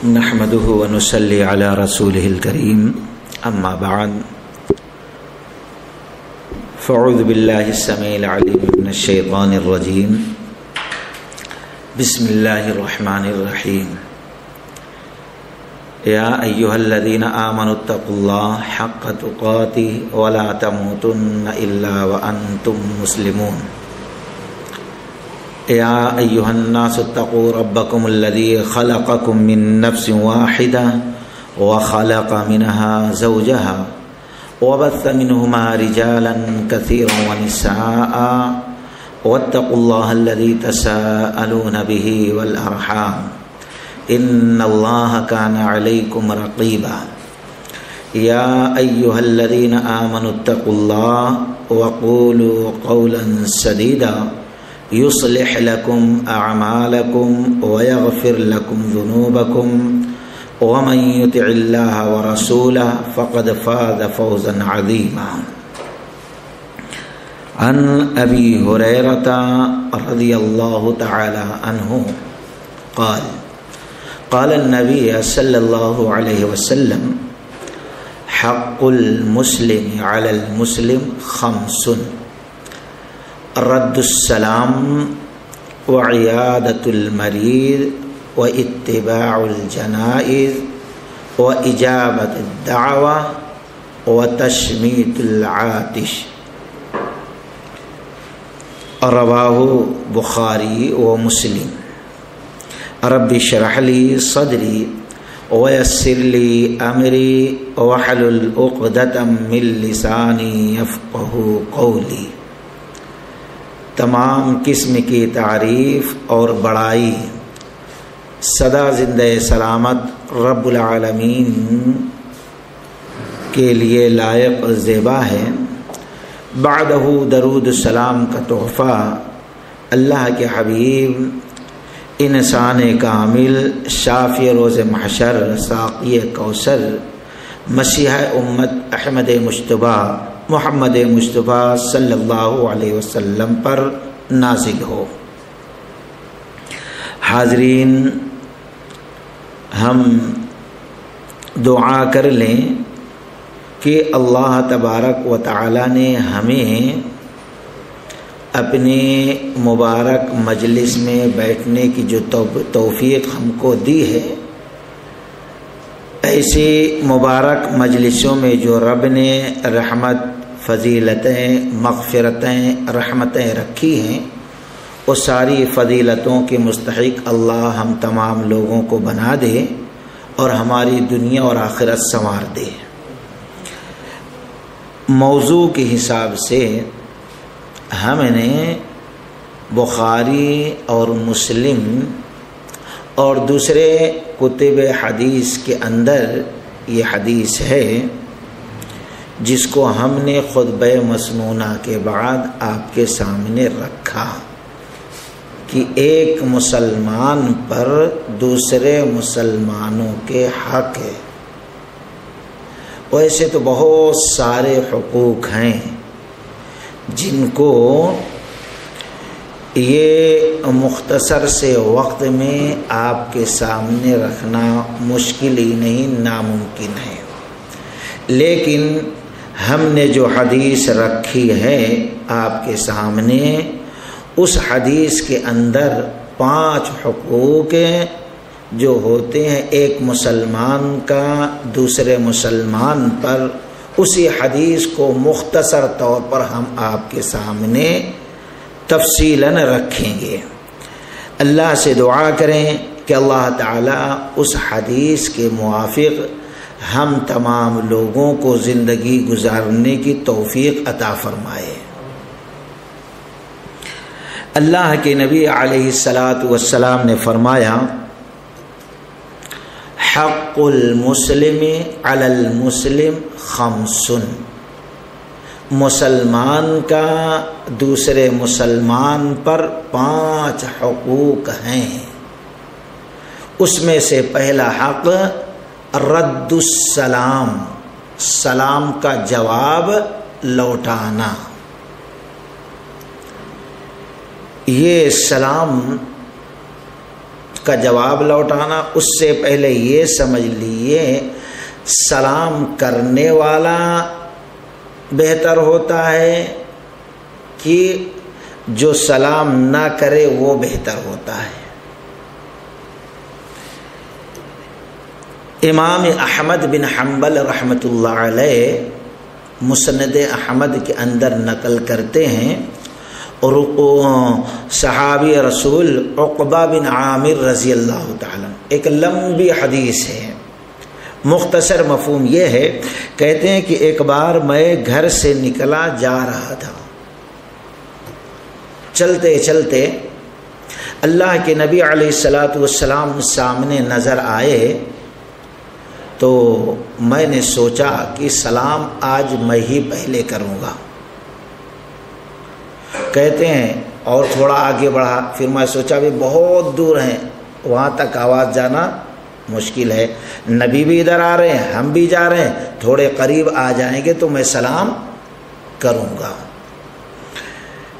نحمده ونصلي على رسوله الكريم أما بعد فأعوذ بالله السميع العليم من الشيطان الرجيم بسم الله الرحمن الرحيم يا أيها الذين آمنوا اتقوا الله حق تقاته ولا تموتن إلا وأنتم مسلمون يا أيها الناس اتقوا ربكم الذي خلقكم من نفس واحدة وخلق منها زوجها وبث منهما رجالا كثيرا ونساء واتقوا الله الذي تساءلون به والأرحام إن الله كان عليكم رقيبا يا أيها الذين آمنوا اتقوا الله وقولوا قولا سديدا يصلح لكم أعمالكم ويغفر لكم ذنوبكم ومن يطع الله ورسوله فقد فاز فوزا عظيما عن أبي هريرة رضي الله تعالى عنه قال النبي صلى الله عليه وسلم حق المسلم على المسلم خمس رد السلام وعيادة المريض واتباع الجنائز وإجابة الدعوة وتشميت العاتش رواه بخاري ومسلم رب اشرح لي صدري ويسر لي أمري واحلل عقدة من لساني يفقهوا قولي۔ تمام قسم کی تعریف اور بڑائی سدا زندہ سلامت رب العالمین کے لیے لائق اور زیبا ہے۔ بعدہ درود السلام کا تحفہ اللہ کے حبیب انسان کامل شافی روز محشر ساقی کوثر مسیح امت احمد مجتبیٰ محمد مصطفیٰ صلی اللہ علیہ وسلم پر نازل ہو۔ حاضرین، ہم دعا کر لیں کہ اللہ تبارک و تعالی نے ہمیں اپنے مبارک مجلس میں بیٹھنے کی جو توفیق ہم کو دی ہے، ایسی مبارک مجلسوں میں جو رب نے رحمت، فضیلتیں، مغفرتیں، رحمتیں رکھی ہیں، وہ ساری فضیلتوں کے مستحق اللہ ہم تمام لوگوں کو بنا دے اور ہماری دنیا اور آخرت سنوار دے۔ موضوع کے حساب سے ہم نے بخاری اور مسلم اور دوسرے کتب حدیث کے اندر یہ حدیث ہے جس کو ہم نے خطبہ مسنونہ کے بعد آپ کے سامنے رکھا کہ ایک مسلمان پر دوسرے مسلمانوں کے حق ہے۔ ویسے تو بہت سارے حقوق ہیں جن کو یہ مختصر سے وقت میں آپ کے سامنے رکھنا مشکل ہی نہیں، ناممکن ہے، لیکن ہم نے جو حدیث رکھی ہے آپ کے سامنے، اس حدیث کے اندر 5 حقوق جو ہوتے ہیں ایک مسلمان کا دوسرے مسلمان پر، اسی حدیث کو مختصر طور پر ہم آپ کے سامنے تفصیلاً رکھیں گے۔ اللہ سے دعا کریں کہ اللہ تعالیٰ اس حدیث کے موافق ہم تمام لوگوں کو زندگی گزارنے کی توفیق عطا فرمائے۔ اللہ کے نبی علیہ الصلاۃ والسلام نے فرمایا، حق المسلم علی المسلم خمس، مسلمان کا دوسرے مسلمان پر 5 حقوق ہیں۔ اس میں سے پہلا حق رد السلام، سلام کا جواب لوٹانا۔ یہ سلام کا جواب لوٹانا، اس سے پہلے یہ سمجھ لیے سلام کرنے والا بہتر ہوتا ہے کہ جو سلام نہ کرے وہ بہتر ہوتا ہے۔ امام احمد بن حنبل رحمۃ اللہ علیہ مسند احمد کے اندر نقل کرتے ہیں، اور صحابی رسول عقبہ بن عامر رضی اللہ تعالیٰ، ایک لمبی حدیث ہے، مختصر مفہوم یہ ہے، کہتے ہیں کہ ایک بار میں گھر سے نکلا جا رہا تھا، چلتے چلتے اللہ کے نبی علیہ الصلاۃ والسلام سامنے نظر آئے، تو میں نے سوچا کہ سلام آج میں ہی پہلے کروں گا۔ کہتے ہیں اور تھوڑا آگے بڑھا، پھر میں سوچا بھی بہت دور ہیں، وہاں تک آواز جانا مشکل ہے، نبی بھی ادھر آ رہے ہیں، ہم بھی جا رہے ہیں، تھوڑے قریب آ جائیں گے تو میں سلام کروں گا۔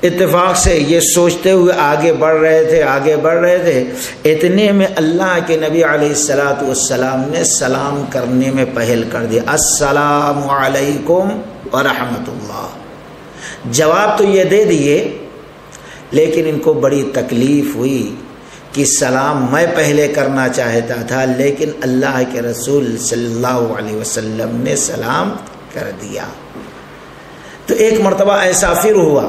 اتفاق سے یہ سوچتے ہوئے آگے بڑھ رہے تھے، اتنے میں اللہ کے نبی علیہ الصلاۃ والسلام نے سلام کرنے میں پہل کر دیا، السلام علیکم ورحمۃ اللہ۔ جواب تو یہ دے دیے، لیکن ان کو بڑی تکلیف ہوئی کہ سلام میں پہلے کرنا چاہتا تھا، لیکن اللہ کے رسول صلی اللہ علیہ وسلم نے سلام کر دیا۔ تو ایک مرتبہ ایسا پھر ہوا،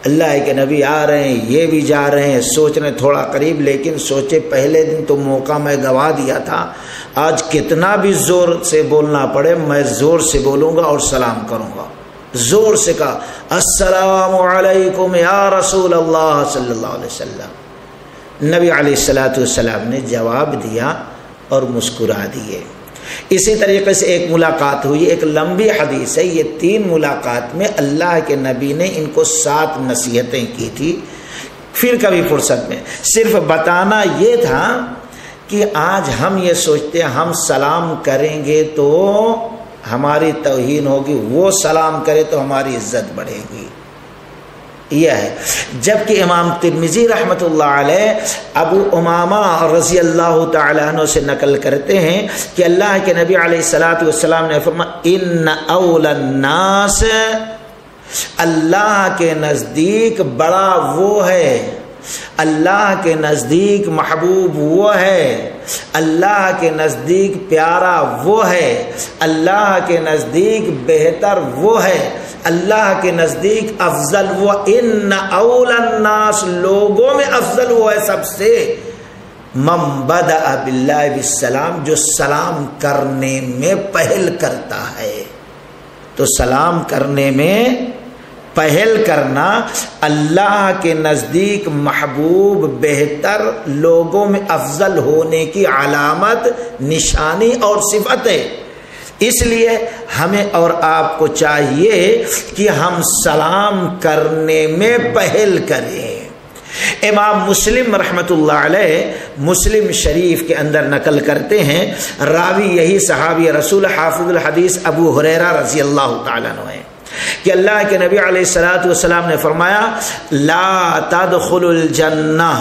اللہ کے نبی آ رہے ہیں، یہ بھی جا رہے ہیں، سوچ رہے تھوڑا قریب، لیکن سوچے پہلے دن تو موقع میں گوا دیا تھا، آج کتنا بھی زور سے بولنا پڑے میں زور سے بولوں گا اور سلام کروں گا۔ زور سے کہا السلام علیکم یا رسول اللہ صلی اللہ علیہ وسلم۔ نبی علیہ الصلاۃ والسلام نے جواب دیا اور مسکرا دیے۔ اسی طریقے سے ایک ملاقات ہوئی، ایک لمبی حدیث ہے، یہ 3 ملاقات میں اللہ کے نبی نے ان کو 7 نصیحتیں کی تھی۔ پھر کبھی فرصت میں صرف بتانا یہ تھا کہ آج ہم یہ سوچتے ہیں ہم سلام کریں گے تو ہماری توہین ہوگی، وہ سلام کرے تو ہماری عزت بڑھے گی، یہ ہے۔ جبکہ امام ترمذی رحمۃ اللہ علیہ ابو امامہ رضی اللہ تعالیٰ عنہ سے نقل کرتے ہیں کہ اللہ کے نبی علیہ الصلاۃ والسلام نے فرمایا ان اول الناس، اللہ کے نزدیک بڑا وہ ہے، اللہ کے نزدیک محبوب وہ ہے، اللہ کے نزدیک پیارا وہ ہے، اللہ کے نزدیک بہتر وہ ہے، اللہ کے نزدیک افضل وہ، ان اول الناس، لوگوں میں افضل وہ ہے سب سے، من بدأ باللہ بالسلام، جو سلام کرنے میں پہل کرتا ہے۔ تو سلام کرنے میں پہل کرنا اللہ کے نزدیک محبوب، بہتر، لوگوں میں افضل ہونے کی علامت، نشانی اور صفت ہے۔ اس لیے ہمیں اور آپ کو چاہیے کہ ہم سلام کرنے میں پہل کریں۔ امام مسلم رحمۃ اللہ علیہ مسلم شریف کے اندر نقل کرتے ہیں، راوی یہی صحابی رسول حافظ الحدیث ابو ہریرہ رضی اللہ تعالیٰ عنہ ہیں کہ اللہ کے نبی علیہ الصلاۃ والسلام نے فرمایا لا تدخل الجنہ،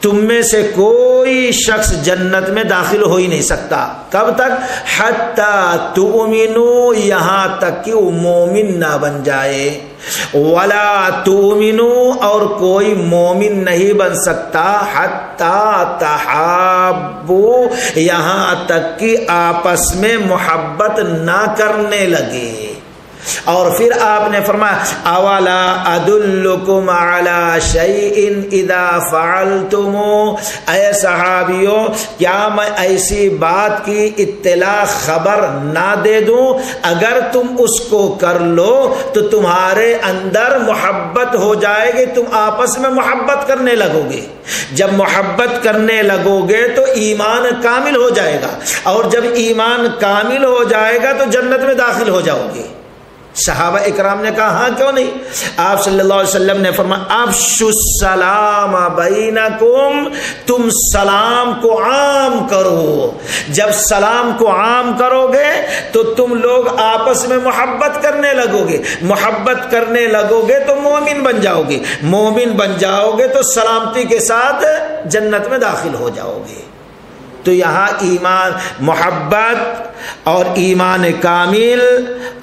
تم میں سے کوئی شخص جنت میں داخل ہو ہی نہیں سکتا، کب تک؟ حتی تؤمنو، یہاں تک کہ وہ مومن نہ بن جائے، ولا تؤمنو، اور کوئی مومن نہیں بن سکتا، حتی تحابو، یہاں تک کہ آپس میں محبت نہ کرنے لگے۔ اور پھر آپ نے فرمایا اولا ادلکم علی شیء اذا فعلتم، اے صحابیو کیا میں ایسی بات کی اطلاع خبر نہ دے دوں، اگر تم اس کو کر لو تو تمہارے اندر محبت ہو جائے گی، تم آپس میں محبت کرنے لگو گے، جب محبت کرنے لگو گے تو ایمان کامل ہو جائے گا، اور جب ایمان کامل ہو جائے گا تو جنت میں داخل ہو جاؤ گے۔ صحابہ اکرام نے کہا ہاں کیوں نہیں؟ آپ صلی اللہ علیہ وسلم نے فرمایا افشوا السلام بینکم، تم سلام کو عام کرو. جب سلام کو عام کرو گے تو تم لوگ آپس میں محبت کرنے لگو گے، محبت کرنے لگو گے تو مومن بن جاؤ گے، مومن بن جاؤ گے تو سلامتی کے ساتھ جنت میں داخل ہو جاؤ گے. تو یہاں ایمان، محبت اور ایمان کامل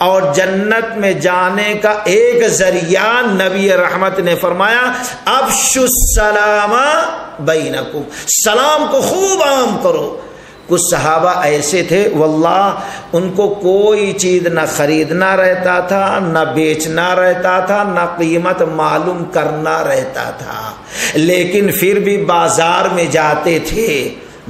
اور جنت میں جانے کا ایک ذریعہ نبی رحمت نے فرمایا افشوا السلام بینکم، سلام کو خوب عام کرو. کچھ صحابہ ایسے تھے واللہ ان کو کوئی چیز نہ خریدنا رہتا تھا، نہ بیچنا رہتا تھا، نہ قیمت معلوم کرنا رہتا تھا، لیکن پھر بھی بازار میں جاتے تھے.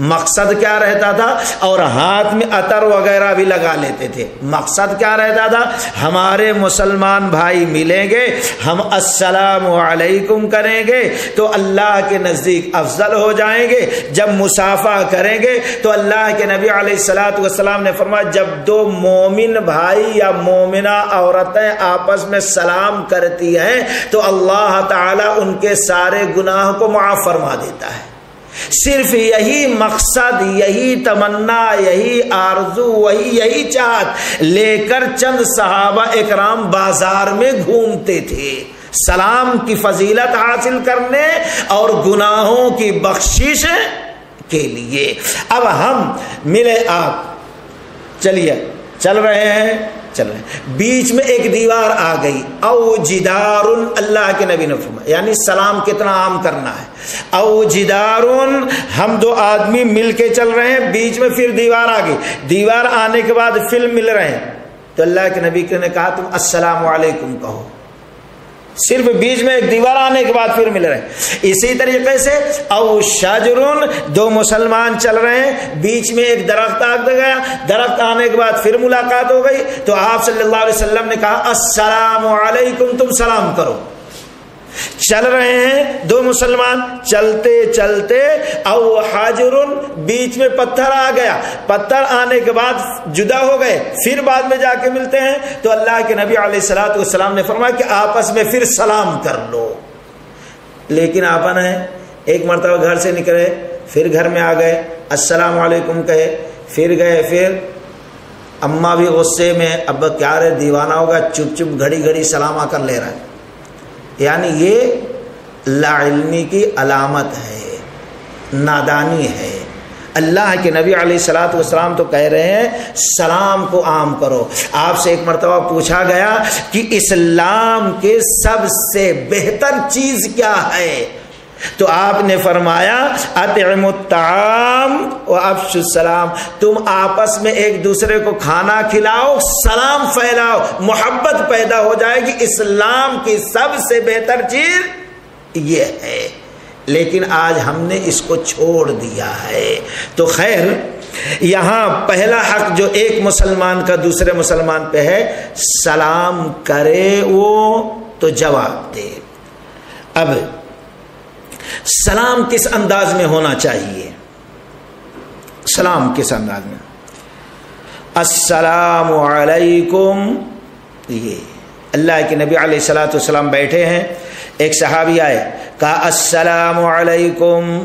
مقصد کیا رہتا تھا؟ اور ہاتھ میں عطر وغیرہ بھی لگا لیتے تھے. مقصد کیا رہتا تھا؟ ہمارے مسلمان بھائی ملیں گے، ہم السلام علیکم کریں گے تو اللہ کے نزدیک افضل ہو جائیں گے. جب مصافحہ کریں گے تو اللہ کے نبی علیہ الصلوۃ والسلام نے فرمایا جب دو مومن بھائی یا مومنہ عورتیں آپس میں سلام کرتی ہیں تو اللہ تعالیٰ ان کے سارے گناہ کو معاف فرما دیتا ہے. صرف یہی مقصد، یہی تمنا، یہی آرزو، یہی چاہت لے کر چند صحابہ اکرام بازار میں گھومتے تھے، سلام کی فضیلت حاصل کرنے اور گناہوں کی بخشش کے لیے. اب ہم ملے، آپ چلیے چل رہے ہیں، بیچ میں ایک دیوار آ گئی، او جدار، اللہ کے نبی نے فرمایا یعنی سلام کتنا عام کرنا ہے. او جدار، ہم دو آدمی مل کے چل رہے ہیں، بیچ میں پھر دیوار آ گئی، دیوار آنے کے بعد پھر مل رہے ہیں تو اللہ کے نبی نے کہا تم السلام علیکم کہو. صرف بیچ میں ایک دیوار آنے کے بعد پھر مل رہے ہیں. اسی طریقے سے او شجرن، دو مسلمان چل رہے ہیں، بیچ میں ایک درخت آ گیا، درخت آنے کے بعد پھر ملاقات ہو گئی تو آپ صلی اللہ علیہ وسلم نے کہا السلام علیکم، تم سلام کرو. چل رہے ہیں دو مسلمان، چلتے چلتے او حاجرن، بیچ میں پتھر آ گیا، پتھر آنے کے بعد جدا ہو گئے، پھر بعد میں جا کے ملتے ہیں تو اللہ کے نبی علیہ الصلوۃ والسلام نے فرمایا کہ آپس میں پھر سلام کر لو. لیکن آپن ہے ایک مرتبہ گھر سے نکلے، پھر گھر میں آ گئے، السلام علیکم کہے، پھر گئے، پھر اماں بھی غصے میں، اب کیا رہے دیوانہ ہوگا، چپ چپ گھڑی گھڑی سلام آ کر لے رہا ہے. یعنی یہ لا علمی کی علامت ہے، نادانی ہے. اللہ کے نبی علیہ الصلوۃ والسلام تو کہہ رہے ہیں سلام کو عام کرو. آپ سے ایک مرتبہ پوچھا گیا کہ اسلام کے سب سے بہتر چیز کیا ہے تو آپ نے فرمایا اطعموا الطعام وافشوا السلام، تم آپس میں ایک دوسرے کو کھانا کھلاؤ، سلام پھیلاؤ، محبت پیدا ہو جائے گی. اسلام کی سب سے بہتر چیز یہ ہے، لیکن آج ہم نے اس کو چھوڑ دیا ہے. تو خیر یہاں پہلا حق جو ایک مسلمان کا دوسرے مسلمان پہ ہے، سلام کرے وہ تو جواب دے. اب سلام کس انداز میں ہونا چاہیے؟ سلام کس انداز میں؟ السلام علیکم. یہ اللہ کے نبی علیہ الصلوۃ والسلام بیٹھے ہیں، ایک صحابی آئے، کہا السلام علیکم،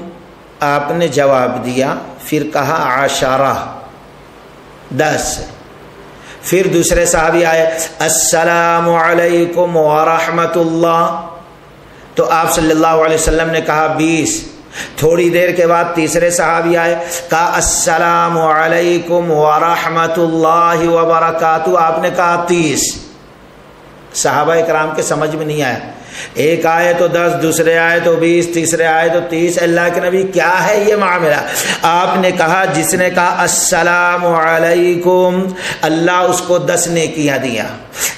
آپ نے جواب دیا، پھر کہا عشرہ، 10. پھر دوسرے صحابی آئے السلام علیکم ورحمۃ اللہ، تو آپ صلی اللہ علیہ وسلم نے کہا 20. تھوڑی دیر کے بعد تیسرے صحابی آئے، کہا السلام علیکم ورحمۃ اللہ وبرکاتہ، آپ نے کہا 30. صحابہ کرام کے سمجھ میں نہیں آیا، ایک آئے تو 10، دوسرے آئے تو 20، تیسرے آئے تو 30. اللہ کے نبی کیا ہے یہ معاملہ؟ آپ نے کہا جس نے کہا السلام علیکم اللہ اس کو 10 نیکیاں دیا،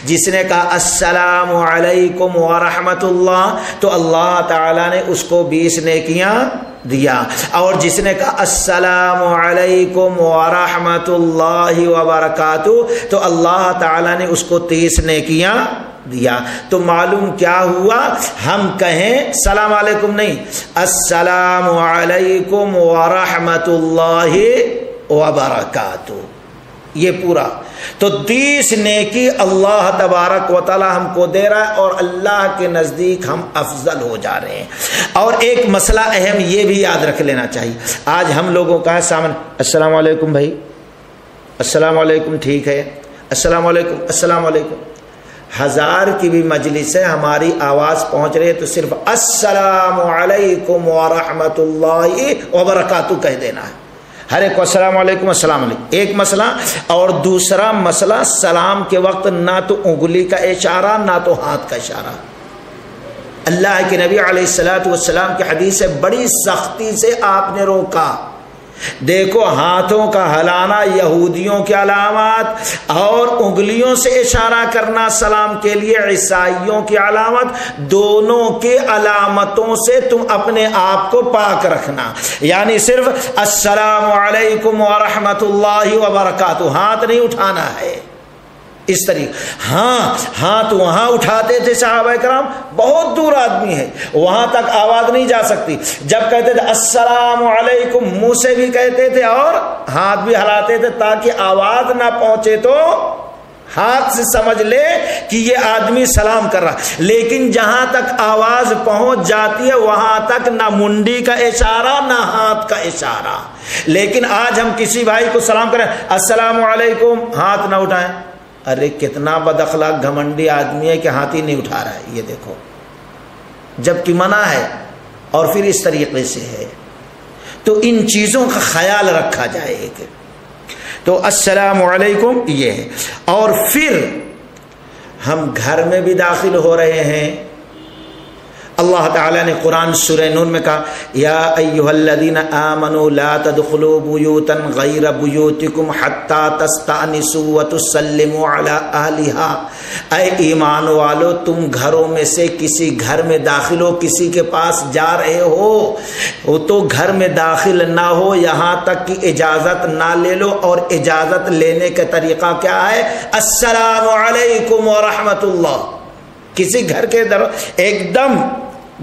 جس نے کہا السلام علیکم ورحمۃ اللہ تو اللہ تعالیٰ نے اس کو 20 نیکیاں دیا، اور جس نے کہا السلام علیکم ورحمۃ اللہ وبرکاتہ تو اللہ تعالیٰ نے اس کو 30 نیکیاں دیا. تو معلوم کیا ہوا؟ ہم کہیں سلام علیکم نہیں، السلام علیکم ورحمۃ اللہ وبرکاتہ، یہ پورا تو 30 نیکی اللہ تبارک و تعالی ہم کو دے رہا ہے اور اللہ کے نزدیک ہم افضل ہو جا رہے ہیں۔ اور ایک مسئلہ اہم یہ بھی یاد رکھ لینا چاہیے، آج ہم لوگوں کا ہے سامنے السلام علیکم بھائی، السلام علیکم، ٹھیک ہے، السلام علیکم، السلام علیکم۔ 1000 کی بھی مجلس ہے، ہماری آواز پہنچ رہی ہے تو صرف السلام علیکم ورحمۃ اللہ وبرکاتہ کہہ دینا ہے، ہر ایک کو السلام علیکم السلام علیکم، ایک مسئلہ۔ اور دوسرا مسئلہ، سلام کے وقت نہ تو انگلی کا اشارہ نہ تو ہاتھ کا اشارہ۔ اللہ کے نبی علیہ الصلوۃ والسلام کی حدیث ہے، بڑی سختی سے آپ نے روکا۔ دیکھو ہاتھوں کا ہلانا یہودیوں کی علامات اور انگلیوں سے اشارہ کرنا سلام کے لیے عیسائیوں کی علامت، دونوں کے علامتوں سے تم اپنے آپ کو پاک رکھنا، یعنی صرف السلام علیکم ورحمۃ اللہ وبرکاتہ، ہاتھ نہیں اٹھانا ہے اس طریقے۔ ہاتھ وہاں اٹھاتے تھے صحابہ کرام، بہت دور آدمی ہے وہاں تک آواز نہیں جا سکتی، جب کہتے تھے السلام علیکم منہ سے بھی کہتے تھے اور ہاتھ بھی ہلاتے تھے تاکہ آواز نہ پہنچے تو ہاتھ سے سمجھ لے کہ یہ آدمی سلام کر رہا۔ لیکن جہاں تک آواز پہنچ جاتی ہے وہاں تک نہ منڈی کا اشارہ نہ ہاتھ کا اشارہ۔ لیکن آج ہم کسی بھائی کو سلام کریں السلام علیکم، ہاتھ نہ اٹھائیں، ارے کتنا بد اخلاق گھمنڈی آدمی ہے کہ ہاتھ ہی نہیں اٹھا رہا ہے، یہ دیکھو، جبکہ منع ہے اور پھر اس طریقے سے ہے۔ تو ان چیزوں کا خیال رکھا جائے کہ تو السلام علیکم یہ ہے۔ اور پھر ہم گھر میں بھی داخل ہو رہے ہیں، اللہ تعالیٰ نے قرآن سورہ نور میں کہا یا ایھا الذین آمنوا لا تدخلوا بیوتا غیر بیوتکم حتی تستأنسوا وتسلموا علی اہلہا، اے ایمان والو تم گھروں میں سے کسی گھر میں داخل ہو، کسی کے پاس جا رہے ہو وہ تو گھر میں داخل نہ ہو یہاں تک کہ اجازت نہ لے لو، اور اجازت لینے کا طریقہ کیا ہے؟ السلام علیکم ورحمۃ اللہ۔ کسی گھر کے ایک دم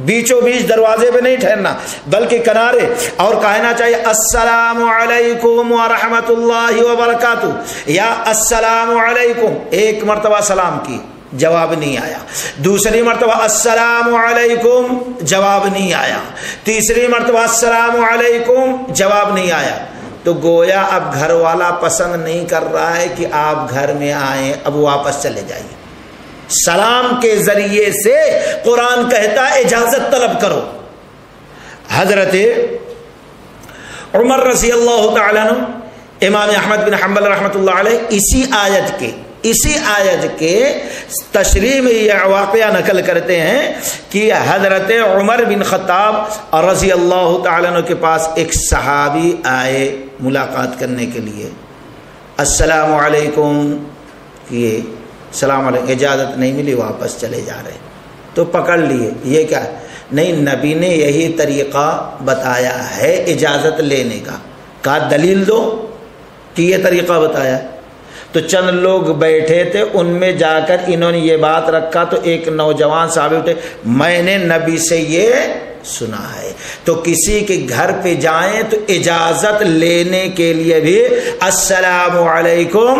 بیچوں بیچ دروازے پہ نہیں ٹھہرنا بلکہ کنارے، اور کہنا چاہیے السلام علیکم ورحمۃ اللہ وبرکاتہ یا السلام علیکم۔ ایک مرتبہ سلام کی، جواب نہیں آیا، دوسری مرتبہ السلام علیکم، جواب نہیں آیا، تیسری مرتبہ السلام علیکم، جواب نہیں آیا، تو گویا اب گھر والا پسند نہیں کر رہا ہے کہ آپ گھر میں آئیں، اب واپس چلے جائیے۔ سلام کے ذریعے سے قرآن کہتا ہے اجازت طلب کرو۔ حضرت عمر رضی اللہ تعالیٰ عنہ، امام احمد بن حنبل رحمۃ اللہ علیہ اسی آیت کے تشریح میں یہ واقعہ نقل کرتے ہیں کہ حضرت عمر بن خطاب رضی اللہ تعالیٰ عنہ کے پاس ایک صحابی آئے ملاقات کرنے کے لیے، السلام علیکم کیے، سلام علیکم، اجازت نہیں ملی، واپس چلے جا رہے، تو پکڑ لیے یہ کیا ہے؟ نہیں، نبی نے یہی طریقہ بتایا ہے اجازت لینے کا، کہا دلیل دو کہ یہ طریقہ بتایا۔ تو چند لوگ بیٹھے تھے، ان میں جا کر انہوں نے یہ بات رکھا تو ایک نوجوان صحابی اٹھے، میں نے نبی سے یہ سنا ہے۔ تو کسی کے گھر پہ جائیں تو اجازت لینے کے لیے بھی السلام علیکم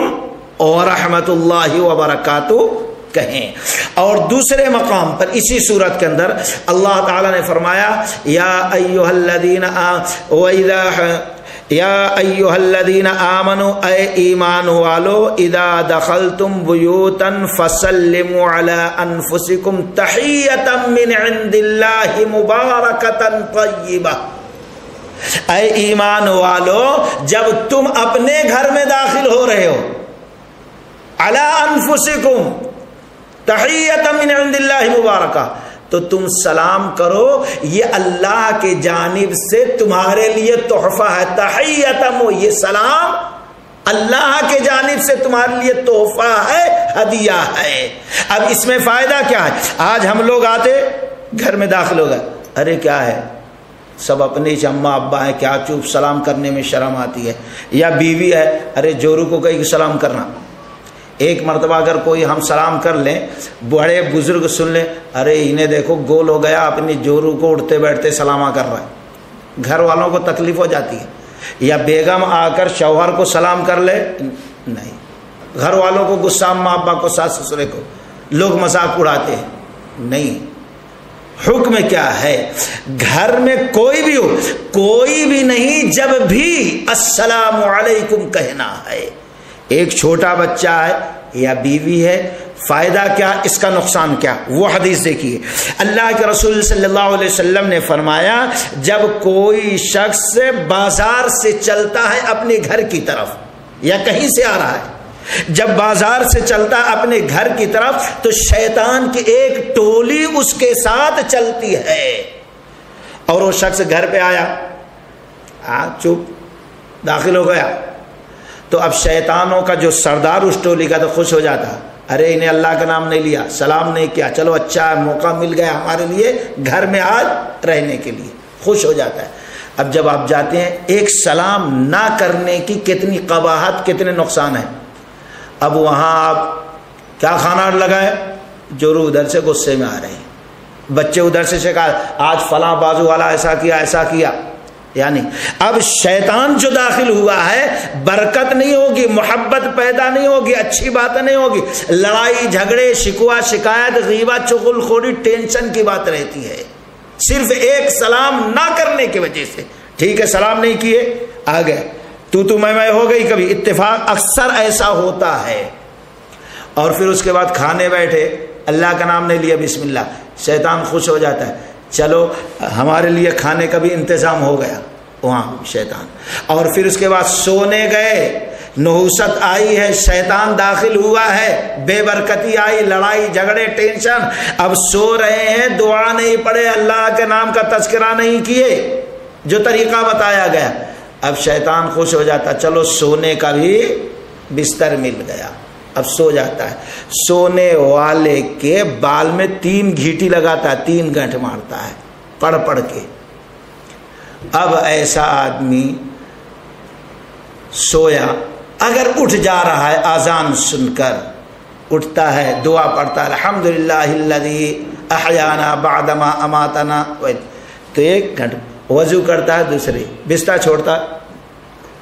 اور رحمت اللہ وبرکاتہ کہیں۔ اور دوسرے مقام پر اسی صورت کے اندر اللہ تعالیٰ نے فرمایا یا ایھا الذین آمنوا، اے ایمان والو، اذا دخلتم بیوتا فسلموا علی انفسکم تحیۃ من عند اللہ مبارکۃ طیبہ، اے ایمان والو جب تم اپنے گھر میں داخل ہو رہے ہو، علی انفسکم تحیۃ من عند اللہ مبارکہ، تو تم سلام کرو، یہ اللہ کے جانب سے تمہارے لیے تحفہ ہے، تحیۃ، یہ سلام اللہ کے جانب سے تمہارے لیے تحفہ ہے، ہدیہ ہے۔ اب اس میں فائدہ کیا ہے؟ آج ہم لوگ آتے گھر میں داخل ہو گئے، ارے کیا ہے، سب اپنی اماں ابا ہیں، کیا چوپ سلام کرنے میں شرم آتی ہے، یا بیوی ہے، ارے جورو کو کہیں سلام کرنا۔ ایک مرتبہ اگر کوئی ہم سلام کر لیں، بڑے بزرگ سن لیں، ارے انہیں دیکھو گول ہو گیا، اپنی جورو کو اٹھتے بیٹھتے سلامہ کر رہا ہے، گھر والوں کو تکلیف ہو جاتی ہے۔ یا بیگم آ کر شوہر کو سلام کر لے، نہیں، گھر والوں کو غصہ، اماں ابا کو، ساس سسرے کو، لوگ مذاق اڑاتے ہیں. نہیں، حکم کیا ہے؟ گھر میں کوئی بھی ہو، کوئی بھی نہیں، جب بھی السلام علیکم کہنا ہے. ایک چھوٹا بچہ ہے یا بیوی ہے، فائدہ کیا، اس کا نقصان کیا؟ وہ حدیث دیکھیے. اللہ کے رسول صلی اللہ علیہ وسلم نے فرمایا جب کوئی شخص بازار سے چلتا ہے اپنے گھر کی طرف، یا کہیں سے آ رہا ہے، جب بازار سے چلتا ہے اپنے گھر کی طرف، تو شیطان کی ایک ٹولی اس کے ساتھ چلتی ہے. اور وہ شخص گھر پہ آیا، چپ، داخل ہو گیا، تو اب شیطانوں کا جو سردار اس ٹولی کا تو خوش ہو جاتا، ارے انہیں اللہ کا نام نہیں لیا، سلام نہیں کیا، چلو اچھا ہے، موقع مل گیا ہمارے لیے گھر میں آج رہنے کے لیے، خوش ہو جاتا ہے. اب جب آپ جاتے ہیں، ایک سلام نہ کرنے کی کتنی قباحت، کتنے نقصان ہیں. اب وہاں آپ کیا کھانا لگائے، جو روح ادھر سے غصے میں آ رہے ہیں، بچے ادھر سے شکایت، آج فلاں بازو والا ایسا کیا ایسا کیا. یعنی اب شیطان جو داخل ہوا ہے، برکت نہیں ہوگی، محبت پیدا نہیں ہوگی، اچھی بات نہیں ہوگی، لڑائی جھگڑے، شکوہ شکایت، غیبت، چغل خوری، ٹینشن کی بات رہتی ہے، صرف ایک سلام نہ کرنے کی وجہ سے. ٹھیک ہے، سلام نہیں کیے، آ گئے، تو میں ہو گئی، کبھی اتفاق اکثر ایسا ہوتا ہے. اور پھر اس کے بعد کھانے بیٹھے، اللہ کا نام نہیں لیا، بسم اللہ، شیطان خوش ہو جاتا ہے، چلو ہمارے لیے کھانے کا بھی انتظام ہو گیا وہاں شیطان. اور پھر اس کے بعد سونے گئے، نحوست آئی ہے، شیطان داخل ہوا ہے، بے برکتی آئی، لڑائی جھگڑے ٹینشن. اب سو رہے ہیں، دعا نہیں پڑھے، اللہ کے نام کا تذکرہ نہیں کیے جو طریقہ بتایا گیا. اب شیطان خوش ہو جاتا، چلو سونے کا بھی بستر مل گیا، اب سو جاتا ہے. سونے والے کے بال میں 3 گھیٹی لگاتا ہے، 3 گنٹھ مارتا ہے پڑھ پڑھ کے. اب ایسا آدمی سویا، اگر اٹھ جا رہا ہے اذان سن کر، اٹھتا ہے، دعا پڑھتا ہے، الحمدللہ الذی احیانا بعدما اماتنا، تو 1 گھنٹہ وضو کرتا ہے، دوسری بستر چھوڑتا،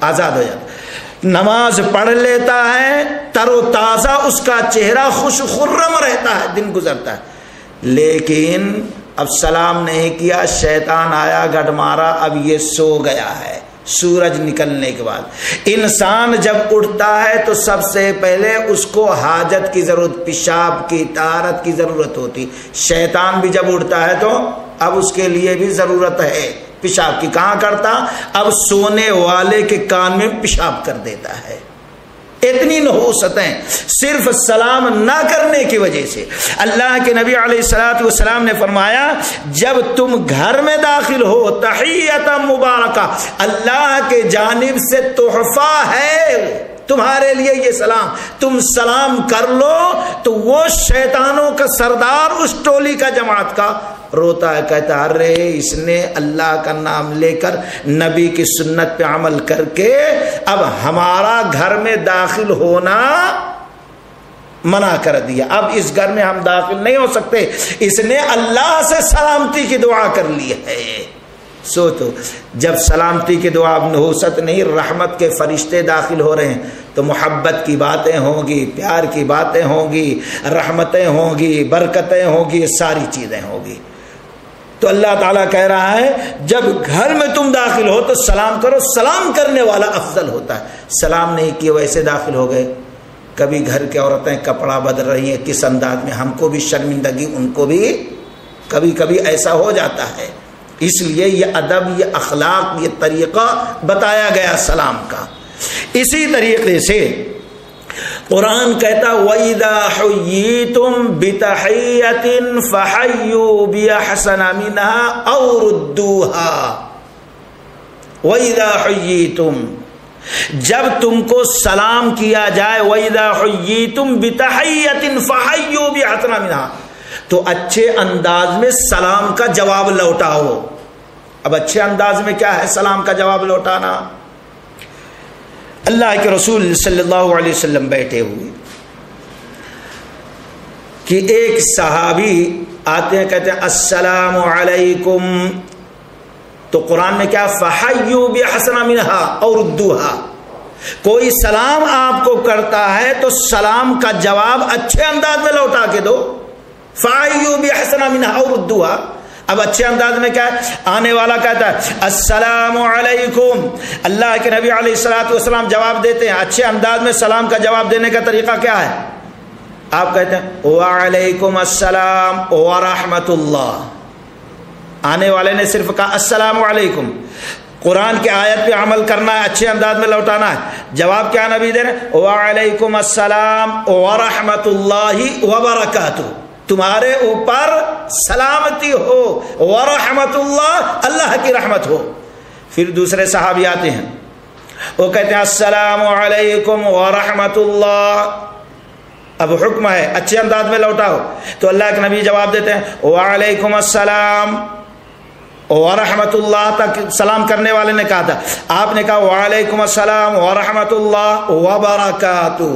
آزاد ہو جاتا، نماز پڑھ لیتا ہے، تر و تازہ اس کا چہرہ خوش خرم رہتا ہے، دن گزرتا ہے. لیکن اب سلام نہیں کیا، شیطان آیا، گھٹ مارا، اب یہ سو گیا ہے. سورج نکلنے کے بعد انسان جب اٹھتا ہے تو سب سے پہلے اس کو حاجت کی ضرورت، پیشاب کی، طہارت کی ضرورت ہوتی. شیطان بھی جب اٹھتا ہے تو اب اس کے لیے بھی ضرورت ہے پیشاب کی. کہاں کرتا؟ اب سونے والے کے کان میں پیشاب کر دیتا ہے. اتنی نحوستیں صرف سلام نہ کرنے کی وجہ سے. اللہ کے نبی علیہ الصلوۃ والسلام نے فرمایا جب تم گھر میں داخل ہو، تحیۃ مبارکہ، اللہ کے جانب سے تحفہ ہے تمہارے لیے یہ سلام، تم سلام کر لو تو وہ شیطانوں کا سردار اس ٹولی کا، جماعت کا، روتا ہے، کہتا ہے ارے اس نے اللہ کا نام لے کر نبی کی سنت پہ عمل کر کے اب ہمارا گھر میں داخل ہونا منع کر دیا، اب اس گھر میں ہم داخل نہیں ہو سکتے، اس نے اللہ سے سلامتی کی دعا کر لی ہے. سوچو جب سلامتی کی دعا نحوست نہیں، رحمت کے فرشتے داخل ہو رہے ہیں تو محبت کی باتیں ہوں گی، پیار کی باتیں ہوں گی، رحمتیں ہوں گی، برکتیں ہوں گی، ساری چیزیں ہوں گی. تو اللہ تعالیٰ کہہ رہا ہے جب گھر میں تم داخل ہو تو سلام کرو، سلام کرنے والا افضل ہوتا ہے. سلام نہیں کیے ویسے داخل ہو گئے. کبھی گھر کی عورتیں کپڑا بدل رہی ہیں کس انداز میں، ہم کو بھی شرمندگی، ان کو بھی کبھی کبھی ایسا ہو جاتا ہے. اس لیے یہ ادب، یہ اخلاق، یہ طریقہ بتایا گیا سلام کا. اسی طریقے سے قرآن کہتا وَإِذَا حُيِّيتُم بِتَحِيَّةٍ فَحَيُّوا بِأَحْسَنَ مِنْهَا أَوْ رُدُّوهَا. وَإِذَا حُيِّيتُم، جب تم کو سلام کیا جائے، وَإِذَا حُيِّيتُم بِتَحِيَّةٍ فَحَيُّوا بِأَحْسَنَ مِنْهَا، تو اچھے انداز میں سلام کا جواب لوٹاؤ. اب اچھے انداز میں کیا ہے سلام کا جواب لوٹانا؟ اللہ کے رسول صلی اللہ علیہ وسلم بیٹھے ہوئے کہ ایک صحابی آتے ہیں، کہتے ہیں السلام علیکم، تو قرآن میں کیا فحیوا بأحسن منها اور ردوها، کوئی سلام آپ کو کرتا ہے تو سلام کا جواب اچھے انداز میں لوٹا کے دو. فَأَيُّ بِأَحْسَنَ مِنْهَا أَوْ رُدُّوهَا. اب اچھے انداز میں کیا ہے؟ آنے والا کہتا ہے السلام علیکم. اللہ کے نبی علیہ الصلوۃ والسلام جواب دیتے ہیں. اچھے انداز میں سلام کا جواب دینے کا طریقہ کیا ہے؟ آپ کہتے ہیں وعلیکم السلام ورحمۃ اللہ. آنے والے نے صرف کہا السلام علیکم. قرآن کی آیت پہ عمل کرنا ہے, اچھے انداز میں لوٹانا ہے. جواب کیا نبی دے رہے؟ وعلیکم السلام ورحمۃ اللہ وبرکاتہ. تمہارے اوپر سلامتی ہو, ورحمۃ اللہ, اللہ کی رحمت ہو. پھر دوسرے صحابی آتے ہیں, وہ کہتے ہیں السلام علیکم ورحمۃ اللہ. اب حکم ہے اچھے انداز میں لوٹاؤ. تو اللہ کے نبی جواب دیتے ہیں وعلیکم السلام ورحمۃ اللہ تک سلام کرنے والے نے کہا تھا, آپ نے کہا وعلیکم السلام ورحمۃ اللہ وبرکاتہ.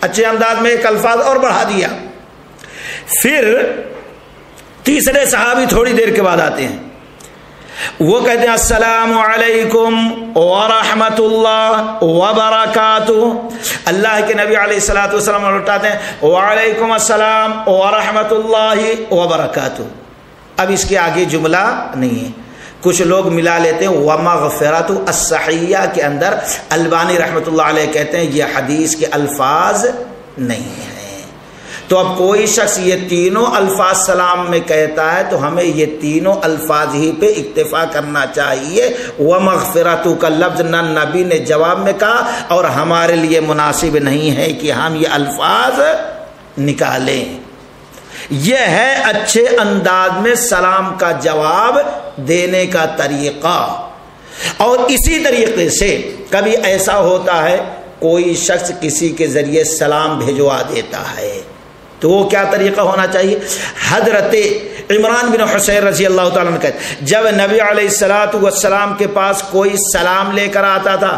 اچھے انداز میں ایک الفاظ اور بڑھا دیا. پھر تیسرے صحابی تھوڑی دیر کے بعد آتے ہیں, وہ کہتے ہیں السلام علیکم ورحمۃ اللہ وبرکاتہ. اللہ کے نبی علیہ الصلوۃ والسلام لوٹاتے ہیں وعلیکم السلام ورحمۃ اللہ وبرکاتہ. اب اس کے آگے جملہ نہیں ہے. کچھ لوگ ملا لیتے ہیں ومغفرۃ الصحیحہ کے اندر. البانی رحمۃ اللہ علیہ کہتے ہیں یہ حدیث کے الفاظ نہیں ہیں. تو اب کوئی شخص یہ تینوں الفاظ سلام میں کہتا ہے تو ہمیں یہ تینوں الفاظ ہی پہ اکتفا کرنا چاہیے. ومغفرۃ کا لفظ نہ نبی نے جواب میں کہا اور ہمارے لیے مناسب نہیں ہے کہ ہم یہ الفاظ نکالیں. یہ ہے اچھے انداز میں سلام کا جواب دینے کا طریقہ. اور اسی طریقے سے کبھی ایسا ہوتا ہے کوئی شخص کسی کے ذریعے سلام بھیجوا دیتا ہے, تو وہ کیا طریقہ ہونا چاہیے؟ حضرت عمران بن حسین رضی اللہ تعالیٰ عنہ کہتے جب نبی علیہ الصلوۃ والسلام کے پاس کوئی سلام لے کر آتا تھا,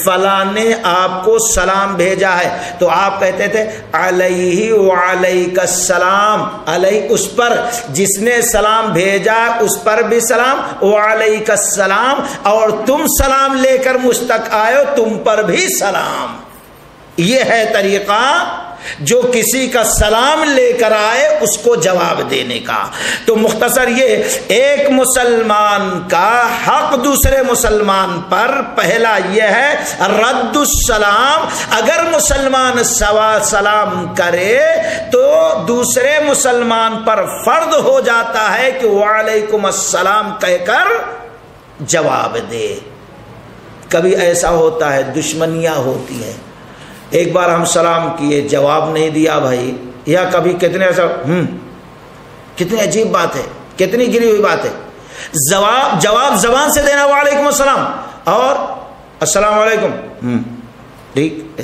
فلاں نے آپ کو سلام بھیجا ہے, تو آپ کہتے تھے علیہ وعلیک السلام. علیہ اس پر جس نے سلام بھیجا اس پر بھی سلام, وعلیک السلام اور تم سلام لے کر مجھ تک آئے ہو تم پر بھی سلام. یہ ہے طریقہ جو کسی کا سلام لے کر آئے اس کو جواب دینے کا. تو مختصر یہ ایک مسلمان کا حق دوسرے مسلمان پر پہلا یہ ہے رد السلام. اگر مسلمان سلام کرے تو دوسرے مسلمان پر فرض ہو جاتا ہے کہ وعلیکم السلام کہہ کر جواب دے. کبھی ایسا ہوتا ہے دشمنیاں ہوتی ہیں, ایک بار ہم سلام کیے جواب نہیں دیا بھائی, یا کبھی کتنے ایسا کتنی عجیب بات ہے, کتنی گری ہوئی بات ہے. جواب زبان سے دینا وعلیکم السلام اور السلام علیکم, ٹھیک,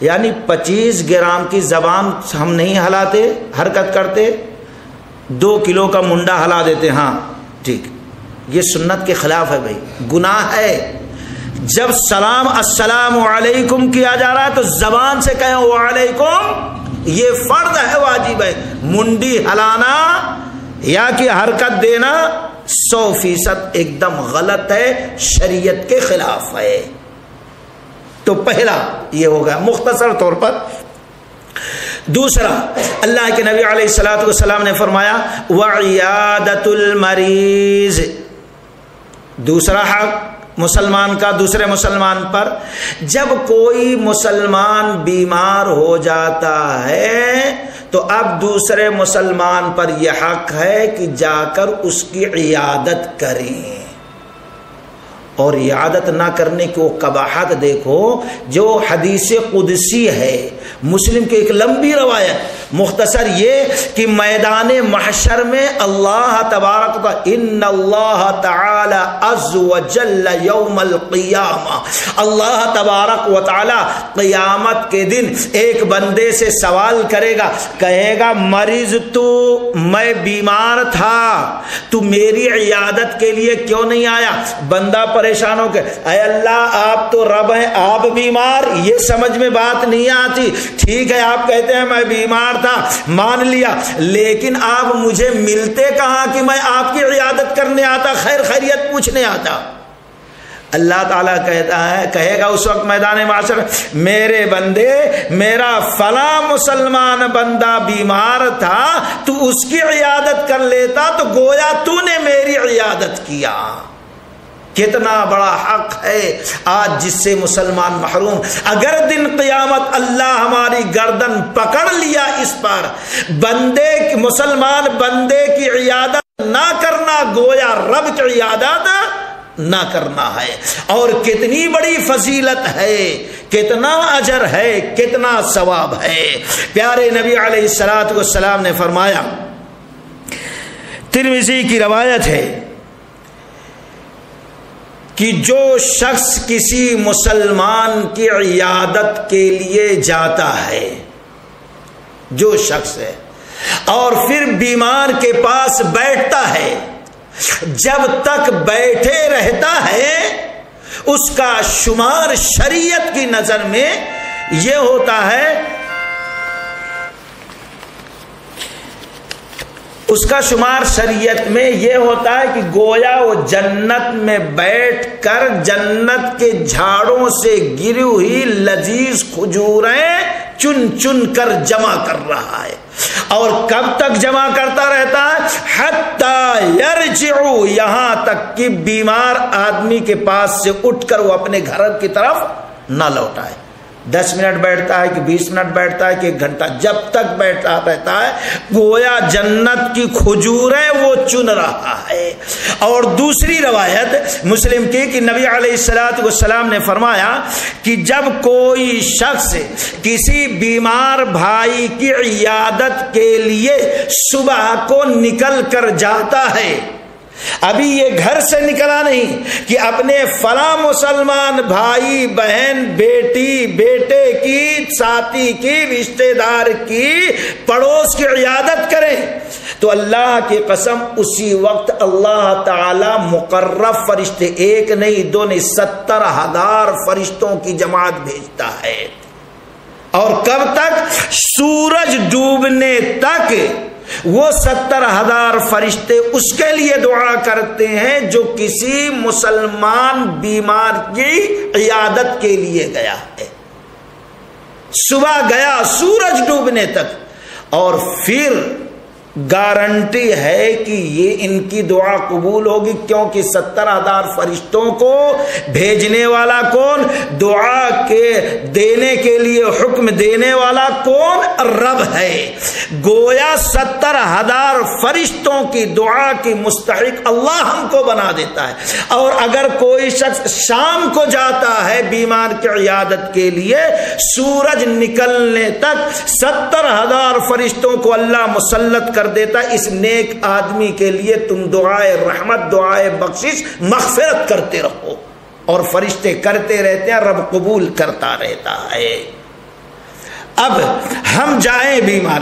یعنی 25 گرام کی زبان ہم نہیں ہلاتے, حرکت کرتے, 2 کلو کا منڈا ہلا دیتے, ہاں ٹھیک. یہ سنت کے خلاف ہے بھائی, گناہ ہے. جب سلام السلام علیکم کیا جا رہا ہے تو زبان سے کہیں وعلیکم, یہ فرض ہے, واجب ہے. منڈی ہلانا یا کہ حرکت دینا 100% ایک دم غلط ہے, شریعت کے خلاف ہے. تو پہلا یہ ہوگا مختصر طور پر. دوسرا, اللہ کے نبی علیہ الصلوۃ والسلام نے فرمایا وعیادۃ المریض. دوسرا حق مسلمان کا دوسرے مسلمان پر, جب کوئی مسلمان بیمار ہو جاتا ہے تو اب دوسرے مسلمان پر یہ حق ہے کہ جا کر اس کی عیادت کریں. اور عیادت نہ کرنے کی وہ قباحت دیکھو جو حدیث قدسی ہے, مسلم کی ایک لمبی روایت. مختصر یہ کہ میدان محشر میں اللہ تبارک ان اللہ تعالی عز وجل یوم القیامہ, اللہ تبارک و تعالی قیامت کے دن ایک بندے سے سوال کرے گا, کہے گا مریض تو, میں بیمار تھا, تو میری عیادت کے لیے کیوں نہیں آیا؟ بندہ پریشان ہو کے اے اللہ آپ تو رب ہیں, آپ بیمار, یہ سمجھ میں بات نہیں آتی. ٹھیک ہے آپ کہتے ہیں میں بیمار تھا, مان لیا, لیکن آپ مجھے ملتے کہاں کہ میں آپ کی عیادت کرنے آتا, خیر خیریت پوچھنے آتا. اللہ تعالیٰ کہے گا اس وقت میدان محشر، میرے بندے، میرا فلاں مسلمان بندہ بیمار تھا، تو اس کی عیادت کر لیتا تو گویا تو نے میری عیادت کیا۔ کتنا بڑا حق ہے آج جس سے مسلمان محروم۔ اگر دن قیامت اللہ ہماری گردن پکڑ لیا اس پر، مسلمان بندے کی عیادت نہ کرنا گویا رب کی عیادت نہ کرنا ہے۔ اور کتنی بڑی فضیلت ہے، کتنا اجر ہے، کتنا ثواب ہے۔ پیارے نبی علیہ الصلوۃ والسلام نے فرمایا، ترمذی کی روایت ہے کہ جو شخص کسی مسلمان کی عیادت کے لیے جاتا ہے، جو شخص ہے اور پھر بیمار کے پاس بیٹھتا ہے، جب تک بیٹھے رہتا ہے اس کا شمار شریعت کی نظر میں یہ ہوتا ہے، اس کا شمار شریعت میں یہ ہوتا ہے کہ گویا وہ جنت میں بیٹھ کر جنت کے جھاڑوں سے گری ہوئی لذیذ کھجوریں چن چن کر جمع کر رہا ہے۔ اور کب تک جمع کرتا رہتا ہے؟ حتی یرجعو، یہاں تک کہ بیمار آدمی کے پاس سے اٹھ کر وہ اپنے گھر کی طرف نہ لوٹائے۔ 10 منٹ بیٹھتا ہے کہ 20 منٹ بیٹھتا ہے کہ 1 گھنٹہ، جب تک بیٹھا رہتا ہے گویا جنت کی کھجوریں وہ چن رہا ہے۔ اور دوسری روایت مسلم کی کہ نبی علیہ الصلوۃ والسلام نے فرمایا کہ جب کوئی شخص کسی بیمار بھائی کی عیادت کے لیے صبح کو نکل کر جاتا ہے، ابھی یہ گھر سے نکلا نہیں کہ اپنے فلاں مسلمان بھائی بہن بیٹی بیٹے کی ساتھی کی رشتہ دار کی پڑوس کی عیادت کریں، تو اللہ کی قسم اسی وقت اللہ تعالی مقرب فرشتے، 1 نہیں 2 نہیں 70,000 فرشتوں کی جماعت بھیجتا ہے۔ اور کب تک؟ سورج ڈوبنے تک وہ 70,000 فرشتے اس کے لیے دعا کرتے ہیں جو کسی مسلمان بیمار کی عیادت کے لیے گیا ہے۔ صبح گیا سورج ڈوبنے تک، اور پھر گارنٹی ہے کہ یہ ان کی دعا قبول ہوگی، کیونکہ 70,000 فرشتوں کو بھیجنے والا کون؟ دعا کے دینے کے لیے حکم دینے والا کون؟ رب ہے۔ گویا 70,000 فرشتوں کی دعا کی مستحق اللہ ہم کو بنا دیتا ہے۔ اور اگر کوئی شخص شام کو جاتا ہے بیمار کی عیادت کے لیے، سورج نکلنے تک 70,000 فرشتوں کو اللہ مسلط کر دیتا ہے، اس نیک آدمی کے لیے تم دعائے رحمت، دعائے بخشش، مغفرت کرتے رہو۔ اور فرشتے کرتے رہتے ہیں، رب قبول کرتا رہتا ہے۔ اب ہم جائیں بیمار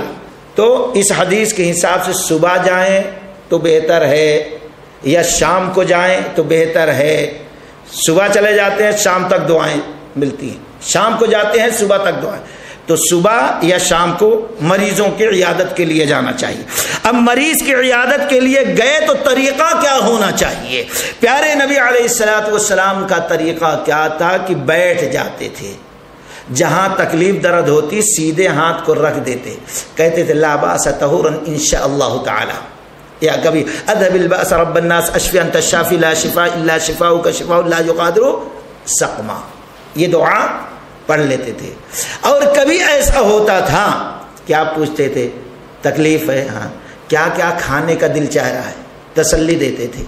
تو اس حدیث کے حساب سے صبح جائیں تو بہتر ہے، یا شام کو جائیں تو بہتر ہے۔ صبح چلے جاتے ہیں شام تک دعائیں ملتی ہیں، شام کو جاتے ہیں صبح تک دعائیں، تو صبح یا شام کو مریضوں کی عیادت کے لیے جانا چاہیے۔ اب مریض کی عیادت کے لیے گئے تو طریقہ کیا ہونا چاہیے؟ پیارے نبی علیہ الصلوۃ والسلام کا طریقہ کیا تھا کہ بیٹھ جاتے تھے، جہاں تکلیف درد ہوتی سیدھے ہاتھ کو رکھ دیتے، کہتے تھے لا باس طہورا انشاء اللہ تعالی، یا کبھی اذهب الباس رب الناس اشفی انت الشافی لا شفاء الا شفاؤک شفاء لا یغادر سقما، یہ دعا پڑھ لیتے تھے۔ اور کبھی ایسا ہوتا تھا کہ آپ پوچھتے تھے تکلیف ہے، ہاں کیا کیا کھانے کا دل چاہ رہا ہے، تسلی دیتے تھے،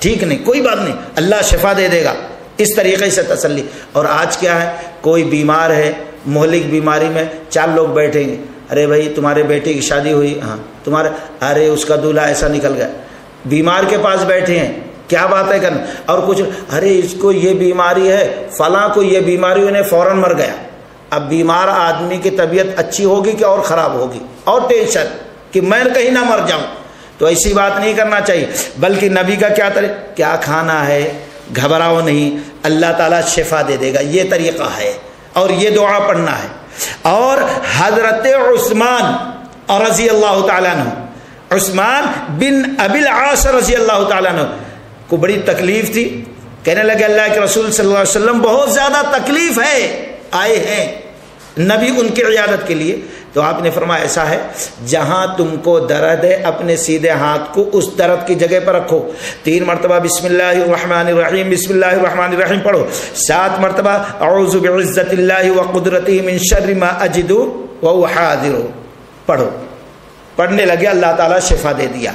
ٹھیک نہیں کوئی بات نہیں اللہ شفا دے دے گا، اس طریقے سے تسلی۔ اور آج کیا ہے، کوئی بیمار ہے مہلک بیماری میں، 4 لوگ بیٹھیں گے، ارے بھائی تمہارے بیٹے کی شادی ہوئی، ہاں تمہارے، ارے اس کا دولہا ایسا نکل گیا، بیمار کے پاس بیٹھے ہیں کیا بات ہے کرنا، اور کچھ ارے اس کو یہ بیماری ہے، فلاں کو یہ بیماری انہیں فوراً مر گیا۔ اب بیمار آدمی کی طبیعت اچھی ہوگی کہ اور خراب ہوگی، اور ٹینشن کہ میں کہیں نہ مر جاؤں، تو ایسی بات نہیں کرنا چاہیے، بلکہ نبی کا کیا طریقہ، کیا کھانا ہے، گھبراؤ نہیں، اللہ تعالیٰ شفا دے دے گا، یہ طریقہ ہے، اور یہ دعا پڑھنا ہے۔ اور حضرت عثمان رضی اللہ تعالیٰ عنہ، عثمان بن ابی العاص رضی اللہ تعالیٰ عنہ کو بڑی تکلیف تھی، کہنے لگے اللہ کے رسول صلی اللہ علیہ وسلم بہت زیادہ تکلیف ہے، آئے ہیں نبی ان کی عیادت کے لیے. تو آپ نے فرمایا ایسا ہے جہاں تم کو درد ہے اپنے سیدھے ہاتھ کو اس درد کی جگہ پر رکھو، 3 مرتبہ بسم اللہ الرحمن الرحیم بسم اللہ الرحمن الرحیم پڑھو، 7 مرتبہ اعوذ بعزت اللہ وقدرتہ من شر ما اجد واحاذر پڑھو. پڑھنے لگے اللہ تعالیٰ شفا دے دیا.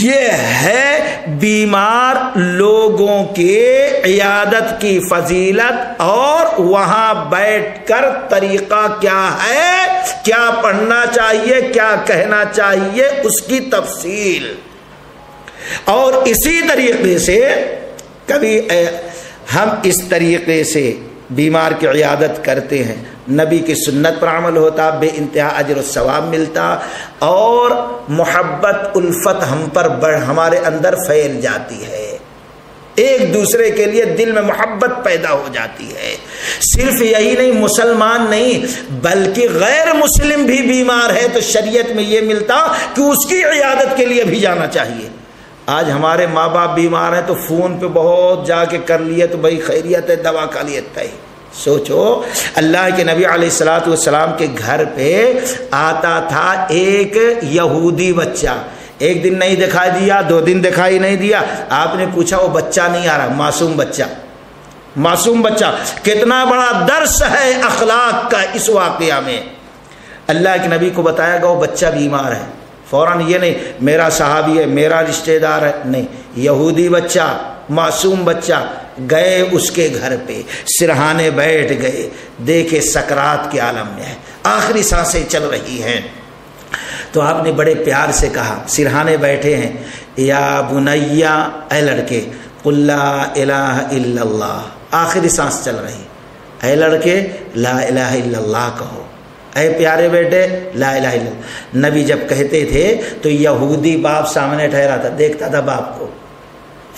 یہ ہے بیمار لوگوں کے عیادت کی فضیلت، اور وہاں بیٹھ کر طریقہ کیا ہے، کیا پڑھنا چاہیے، کیا کہنا چاہیے، اس کی تفصیل. اور اسی طریقے سے کبھی ہم اس طریقے سے بیمار کی عیادت کرتے ہیں، نبی کی سنت پر عمل ہوتا، بے انتہا اجر و ثواب ملتا، اور محبت الفت ہم پر ہمارے اندر پھیل جاتی ہے، ایک دوسرے کے لیے دل میں محبت پیدا ہو جاتی ہے. صرف یہی نہیں، مسلمان نہیں بلکہ غیر مسلم بھی بیمار ہے تو شریعت میں یہ ملتا کہ اس کی عیادت کے لیے بھی جانا چاہیے. آج ہمارے ماں باپ بیمار ہیں تو فون پہ بہت جا کے کر لیے تو بھائی خیریت ہے، دوا کھا لیے ہے. سوچو اللہ کے نبی علیہ الصلوۃ والسلام کے گھر پہ آتا تھا ایک یہودی بچہ، ایک دن نہیں دکھائی دیا، 2 دن دکھائی نہیں دیا، آپ نے پوچھا وہ بچہ نہیں آ رہا، معصوم بچہ، معصوم بچہ. کتنا بڑا درس ہے اخلاق کا اس واقعہ میں. اللہ کے نبی کو بتایا گیا وہ بچہ بیمار ہے، فوراً یہ نہیں میرا صحابی ہے، میرا رشتہ دار ہے، نہیں، یہودی بچہ، معصوم بچہ. گئے اس کے گھر پہ، سرہانے بیٹھ گئے، دیکھے سکرات کے عالم میں ہے، آخری سانسیں چل رہی ہیں. تو آپ نے بڑے پیار سے کہا، سرہانے بیٹھے ہیں، یا بنیا، اے لڑکے، قل لا الہ الا اللہ، آخری سانس چل رہی، اے لڑکے لا الہ الا اللہ کہو، اے پیارے بیٹے لا الہ الا اللہ. نبی جب کہتے تھے تو یہودی باپ سامنے ٹھہرا تھا، دیکھتا تھا باپ کو.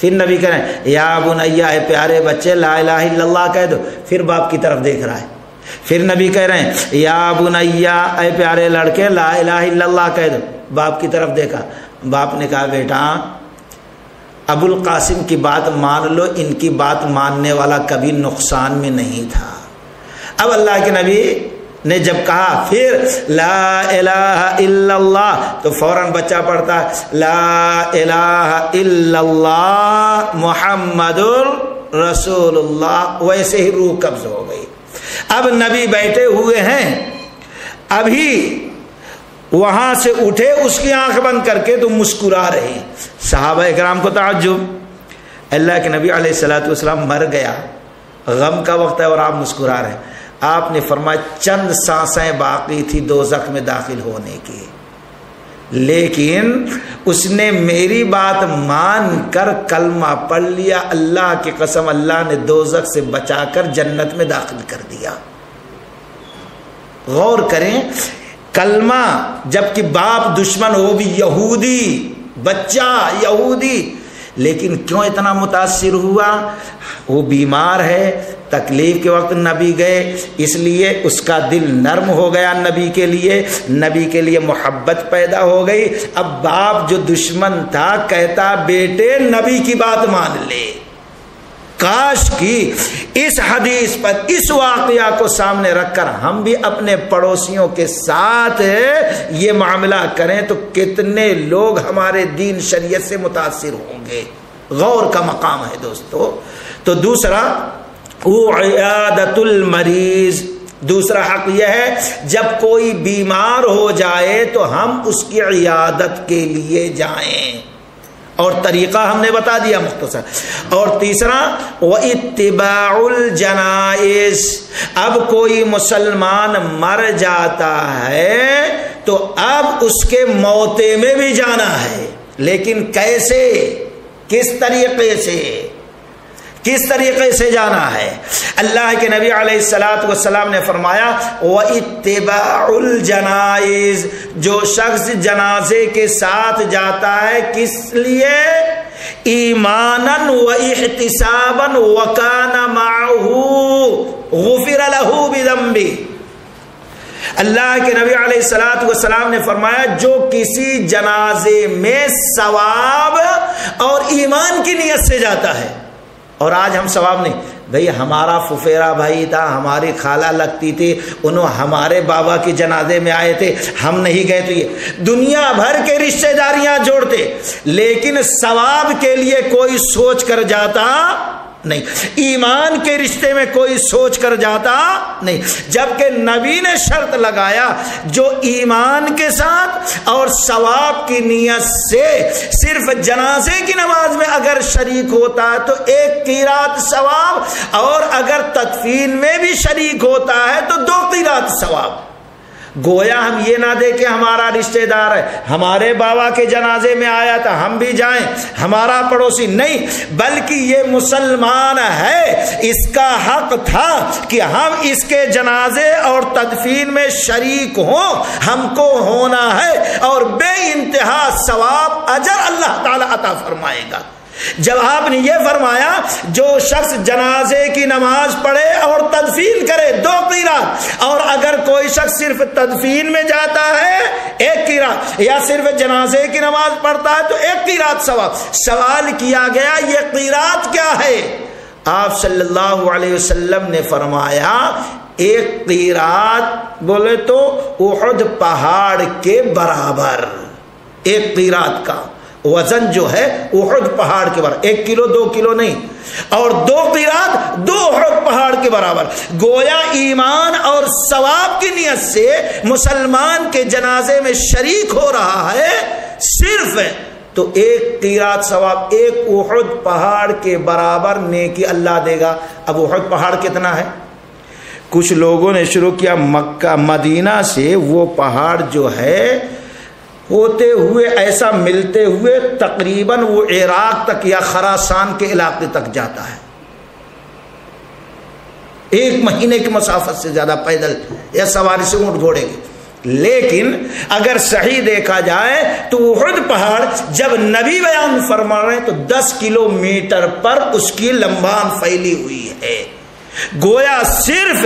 پھر نبی کہہ رہے ہیں یا بنیا، اے پیارے بچے لا الہ الا اللہ کہہ دو، پھر باپ کی طرف دیکھ رہا ہے. پھر نبی کہہ رہے ہیں یا بنیا، اے پیارے لڑکے لا الہ الا اللہ کہہ دو، باپ کی طرف دیکھا. باپ نے کہا بیٹا ابو القاسم کی بات مان لو، ان کی بات ماننے والا کبھی نقصان میں نہیں تھا. اب اللہ کے نبی نے جب کہا پھر لا الہ الا اللہ، تو فوراً بچہ پڑھتا ہے لا الہ الا اللہ محمد رسول اللہ، ویسے ہی روح قبض ہو گئی. اب نبی بیٹھے ہوئے ہیں، ابھی وہاں سے اٹھے، اس کی آنکھ بند کر کے تو مسکرا رہے. صحابہ اکرام کو تعجب، اللہ کے نبی علیہ الصلوۃ والسلام مر گیا، غم کا وقت ہے اور آپ مسکرا رہے ہیں. آپ نے فرمایا چند سانسیں باقی تھی دوزخ میں داخل ہونے کی، لیکن اس نے میری بات مان کر کلمہ پڑھ لیا، اللہ کی قسم اللہ نے دوزخ سے بچا کر جنت میں داخل کر دیا. غور کریں، کلمہ جبکہ باپ دشمن ہو بھی یہودی، بچہ یہودی، لیکن کیوں اتنا متاثر ہوا؟ وہ بیمار ہے، تکلیف کے وقت نبی گئے، اس لیے اس کا دل نرم ہو گیا، نبی کے لیے محبت پیدا ہو گئی. اب باپ جو دشمن تھا کہتا بیٹے نبی کی بات مان لے. کاش کی اس حدیث پر، اس واقعہ کو سامنے رکھ کر ہم بھی اپنے پڑوسیوں کے ساتھ یہ معاملہ کریں تو کتنے لوگ ہمارے دین شریعت سے متاثر ہوں گے. غور کا مقام ہے دوستو. تو دوسرا وہ عیادت المریض، دوسرا حق یہ ہے جب کوئی بیمار ہو جائے تو ہم اس کی عیادت کے لیے جائیں، اور طریقہ ہم نے بتا دیا مختصر. اور تیسرا واتباع الجنائز، اب کوئی مسلمان مر جاتا ہے تو اب اس کے موتے میں بھی جانا ہے، لیکن کیسے، کس طریقے سے جانا ہے؟ اللہ کے نبی علیہ الصلوۃ والسلام نے فرمایا واتباع الجنائز، جو شخص جنازے کے ساتھ جاتا ہے کس لیے؟ ایمانا و احتسابا وکان معه غفر له بذنبه. اللہ کے نبی علیہ الصلوۃ والسلام نے فرمایا جو کسی جنازے میں ثواب اور ایمان کی نیت سے جاتا ہے اور آج ہم ثواب نہیں. بھئی ہمارا ففیرا بھائی تھا, ہماری خالہ لگتی تھی, انہوں ہمارے بابا کے جنازے میں آئے تھے, ہم نہیں گئے. تو یہ دنیا بھر کے رشتہ داریاں جوڑتے, لیکن ثواب کے لیے کوئی سوچ کر جاتا نہیں, ایمان کے رشتے میں کوئی سوچ کر جاتا نہیں. جبکہ نبی نے شرط لگایا جو ایمان کے ساتھ اور ثواب کی نیت سے صرف جنازے کی نماز میں اگر شریک ہوتا ہے تو 1 قیرات ثواب, اور اگر تدفین میں بھی شریک ہوتا ہے تو 2 قیرات ثواب. گویا ہم یہ نہ دیکھیں ہمارا رشتہ دار ہے, ہمارے بابا کے جنازے میں آیا تھا ہم بھی جائیں, ہمارا پڑوسی نہیں, بلکہ یہ مسلمان ہے, اس کا حق تھا کہ ہم اس کے جنازے اور تدفین میں شریک ہوں, ہم کو ہونا ہے, اور بے انتہا ثواب اجر اللہ تعالی عطا فرمائے گا. جب آپ نے یہ فرمایا جو شخص جنازے کی نماز پڑھے اور تدفین کرے 2 قیرات, اور اگر کوئی شخص صرف تدفین میں جاتا ہے 1 قیرات, یا صرف جنازے کی نماز پڑھتا ہے تو 1 قیرات ثواب. سوال کیا گیا یہ قیرات کیا ہے؟ آپ صلی اللہ علیہ وسلم نے فرمایا 1 قیرات بولے تو احد پہاڑ کے برابر. 1 قیرات کا وزن جو ہے احد پہاڑ کے برابر, 1 کلو 2 کلو نہیں, اور 2 قیرات 2 احد پہاڑ کے برابر. گویا ایمان اور ثواب کی نیت سے مسلمان کے جنازے میں شریک ہو رہا ہے صرف, تو 1 قیرات ثواب 1 احد پہاڑ کے برابر نیکی اللہ دے گا. اب احد پہاڑ کتنا ہے؟ کچھ لوگوں نے شروع کیا مکہ مدینہ سے وہ پہاڑ جو ہے ہوتے ہوئے ایسا ملتے ہوئے تقریباً وہ عراق تک یا خراسان کے علاقے تک جاتا ہے. 1 مہینے کی مسافت سے زیادہ پیدل یا سواری سے اونٹ گھوڑے کی. لیکن اگر صحیح دیکھا جائے تو احد پہاڑ جب نبی بیان فرما رہے ہیں تو 10 کلومیٹر پر اس کی لمبان پھیلی ہوئی ہے. گویا صرف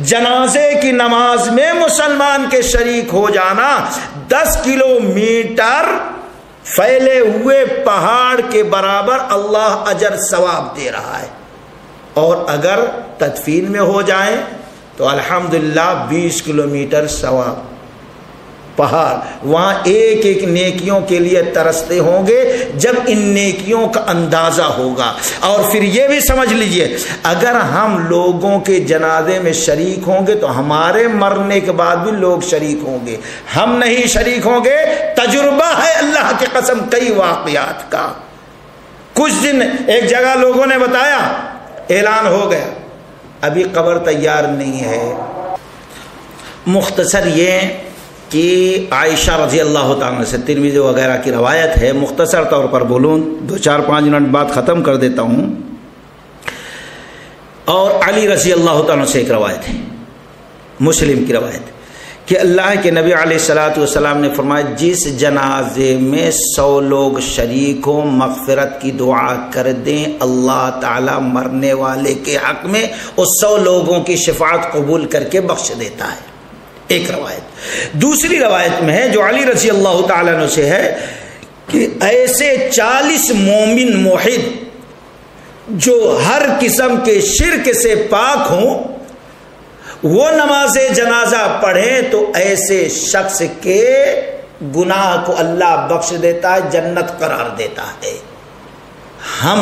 جنازے کی نماز میں مسلمان کے شریک ہو جانا 10 کلومیٹر پھیلے ہوئے پہاڑ کے برابر اللہ اجر ثواب دے رہا ہے. اور اگر تدفین میں ہو جائیں تو الحمدللہ 20 کلومیٹر ثواب. پہاڑ وہاں ایک ایک نیکیوں کے لیے ترستے ہوں گے جب ان نیکیوں کا اندازہ ہوگا. اور پھر یہ بھی سمجھ لیجئے اگر ہم لوگوں کے جنازے میں شریک ہوں گے تو ہمارے مرنے کے بعد بھی لوگ شریک ہوں گے. ہم نہیں شریک ہوں گے, تجربہ ہے اللہ کی قسم کئی واقعات کا. کچھ دن ایک جگہ لوگوں نے بتایا اعلان ہو گیا, ابھی قبر تیار نہیں ہے. مختصر یہ کہ عائشہ رضی اللہ تعالیٰ سے ترمذی وغیرہ کی روایت ہے, مختصر طور پر بولوں 2-4-5 منٹ بعد ختم کر دیتا ہوں. اور علی رضی اللہ تعالیٰ سے ایک روایت ہے, مسلم کی روایت, کہ اللہ کے نبی علیہ الصلوۃ والسلام نے فرمایا جس جنازے میں 100 لوگ شریک ہوں مغفرت کی دعا کر دیں, اللہ تعالیٰ مرنے والے کے حق میں اس 100 لوگوں کی شفاعت قبول کر کے بخش دیتا ہے. ایک روایت. دوسری روایت میں ہے جو علی رضی اللہ تعالیٰ عنہ سے ہے کہ ایسے 40 مومن موحد جو ہر قسم کے شرک سے پاک ہوں وہ نماز جنازہ پڑھیں تو ایسے شخص کے گناہ کو اللہ بخش دیتا ہے, جنت قرار دیتا ہے. ہم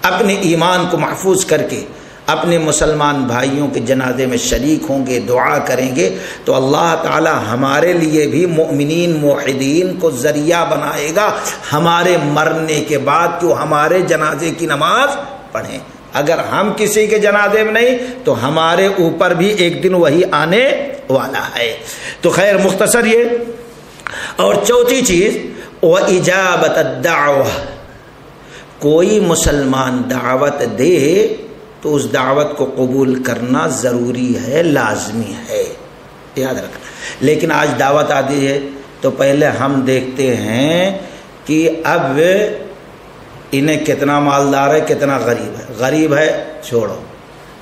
اپنے ایمان کو محفوظ کر کے اپنے مسلمان بھائیوں کے جنازے میں شریک ہوں گے, دعا کریں گے تو اللہ تعالی ہمارے لیے بھی مؤمنین موحدین کو ذریعہ بنائے گا ہمارے مرنے کے بعد کہ وہ ہمارے جنازے کی نماز پڑھیں. اگر ہم کسی کے جنازے میں نہیں تو ہمارے اوپر بھی ایک دن وہی آنے والا ہے. تو خیر مختصر یہ. اور چوتھی چیز وَإِجَابَةَ الدَّعْوَةِ, کوئی مسلمان دعوت دے تو اس دعوت کو قبول کرنا ضروری ہے, لازمی ہے, یاد رکھنا. لیکن آج دعوت آتی ہے تو پہلے ہم دیکھتے ہیں کہ اب انہیں کتنا مالدار ہے کتنا غریب ہے. غریب ہے چھوڑو,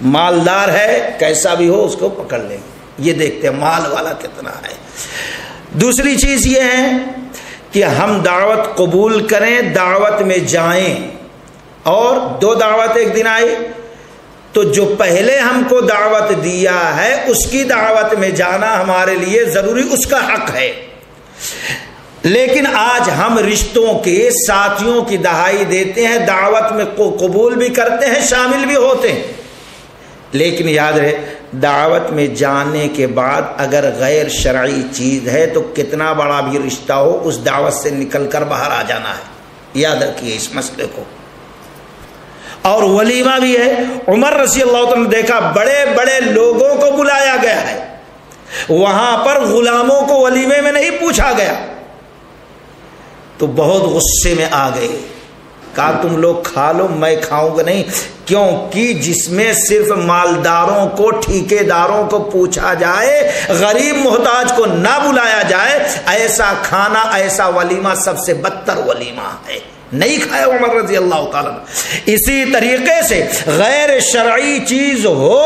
مالدار ہے کیسا بھی ہو اس کو پکڑ لیں, یہ دیکھتے ہیں مال والا کتنا ہے. دوسری چیز یہ ہے کہ ہم دعوت قبول کریں, دعوت میں جائیں, اور 2 دعوت ایک دن آئی، تو جو پہلے ہم کو دعوت دیا ہے اس کی دعوت میں جانا ہمارے لیے ضروری، اس کا حق ہے۔ لیکن آج ہم رشتوں کے ساتھیوں کی دہائی دیتے ہیں، دعوت میں کو قبول بھی کرتے ہیں، شامل بھی ہوتے ہیں، لیکن یاد رہے دعوت میں جانے کے بعد اگر غیر شرعی چیز ہے تو کتنا بڑا بھی رشتہ ہو اس دعوت سے نکل کر باہر آ جانا ہے، یاد رکھیے اس مسئلے کو۔ اور ولیمہ بھی ہے، عمر رضی اللہ عنہ نے دیکھا بڑے بڑے لوگوں کو بلایا گیا ہے، وہاں پر غلاموں کو ولیمے میں نہیں پوچھا گیا، تو بہت غصے میں آ گئے، کہا تم لوگ کھا لو میں کھاؤں گا نہیں، کیونکہ جس میں صرف مالداروں کو ٹھیکے داروں کو پوچھا جائے، غریب محتاج کو نہ بلایا جائے، ایسا کھانا ایسا ولیمہ سب سے بدتر ولیمہ ہے، نہیں کھایا عمر رضی اللہ تعالیٰ۔ اسی طریقے سے غیر شرعی چیز ہو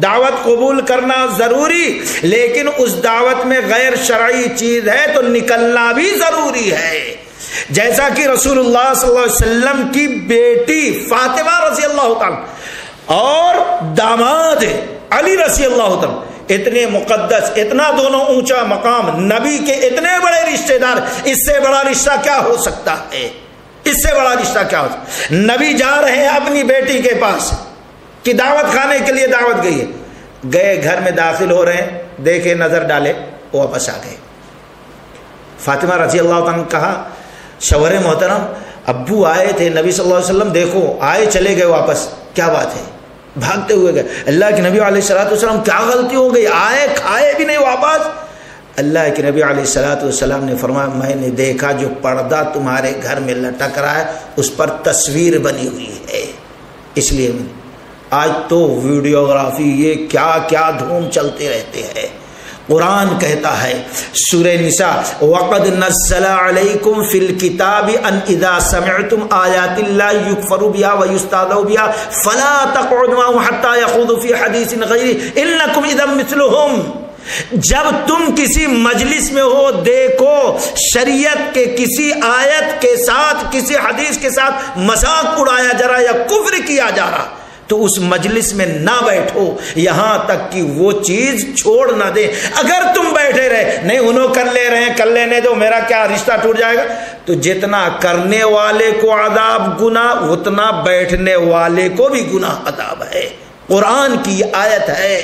دعوت قبول کرنا ضروری، لیکن اس دعوت میں غیر شرعی چیز ہے تو نکلنا بھی ضروری ہے۔ جیسا کہ رسول اللہ صلی اللہ علیہ وسلم کی بیٹی فاطمہ رضی اللہ تعالیٰ اور داماد علی رضی اللہ تعالیٰ، اتنے مقدس، اتنا دونوں اونچا مقام، نبی کے اتنے بڑے رشتہ دار، اس سے بڑا رشتہ کیا ہو سکتا ہے؟ اس سے بڑا رشتہ کیا ہو سکتا؟ نبی جا رہے ہیں اپنی بیٹی کے پاس کہ دعوت کھانے کے لیے دعوت گئی ہے، گئے گھر میں داخل ہو رہے ہیں، دیکھے نظر ڈالے واپس آ گئے۔ فاطمہ رضی اللہ عنہ نے کہا شوہر محترم ابو آئے تھے نبی صلی اللہ علیہ وسلم، دیکھو آئے چلے گئے واپس، کیا بات ہے؟ بھاگتے ہوئے گئے، اللہ کے نبی علیہ الصلوۃ والسلام کیا غلطی ہو گئی، آئے کھائے بھی نہیں واپس؟ اللہ کے نبی علیہ الصلوۃ والسلام نے فرمایا میں نے دیکھا جو پردہ تمہارے گھر میں لٹک رہا ہے اس پر تصویر بنی ہوئی ہے، اس لیے آج تو ویڈیوگرافی یہ کیا کیا دھوم چلتے رہتے ہیں۔ قرآن کہتا ہے سورہ نساء وَقَدْ نَزَّلَ عَلَيْكُمْ فِي الْكِتَابِ أَنْ إِذَا سَمِعْتُمْ آيَاتِ اللَّهِ يُكْفَرُ بِهَا وَيُسْتَهْزَأُ بِهَا فَلَا تَقْعُدُوا مَعَهُمْ حَتَّى يَخُوضُوا فِي حَدِيثٍ غَيْرِهِ إِنَّكُمْ إِذًا مِثْلُهُمْ۔ جب تم کسی مجلس میں ہو، دیکھو شریعت کے کسی آیت کے ساتھ، کسی حدیث کے ساتھ مذاق اڑایا جا رہا یا کفر کیا جا رہا تو اس مجلس میں نہ بیٹھو یہاں تک کہ وہ چیز چھوڑ نہ دے۔ اگر تم بیٹھے رہے نہیں انہوں کر لے رہے ہیں کر لینے دو میرا کیا رشتہ ٹوٹ جائے گا، تو جتنا کرنے والے کو عذاب گناہ اتنا بیٹھنے والے کو بھی گناہ عذاب ہے۔ قرآن کی آیت ہے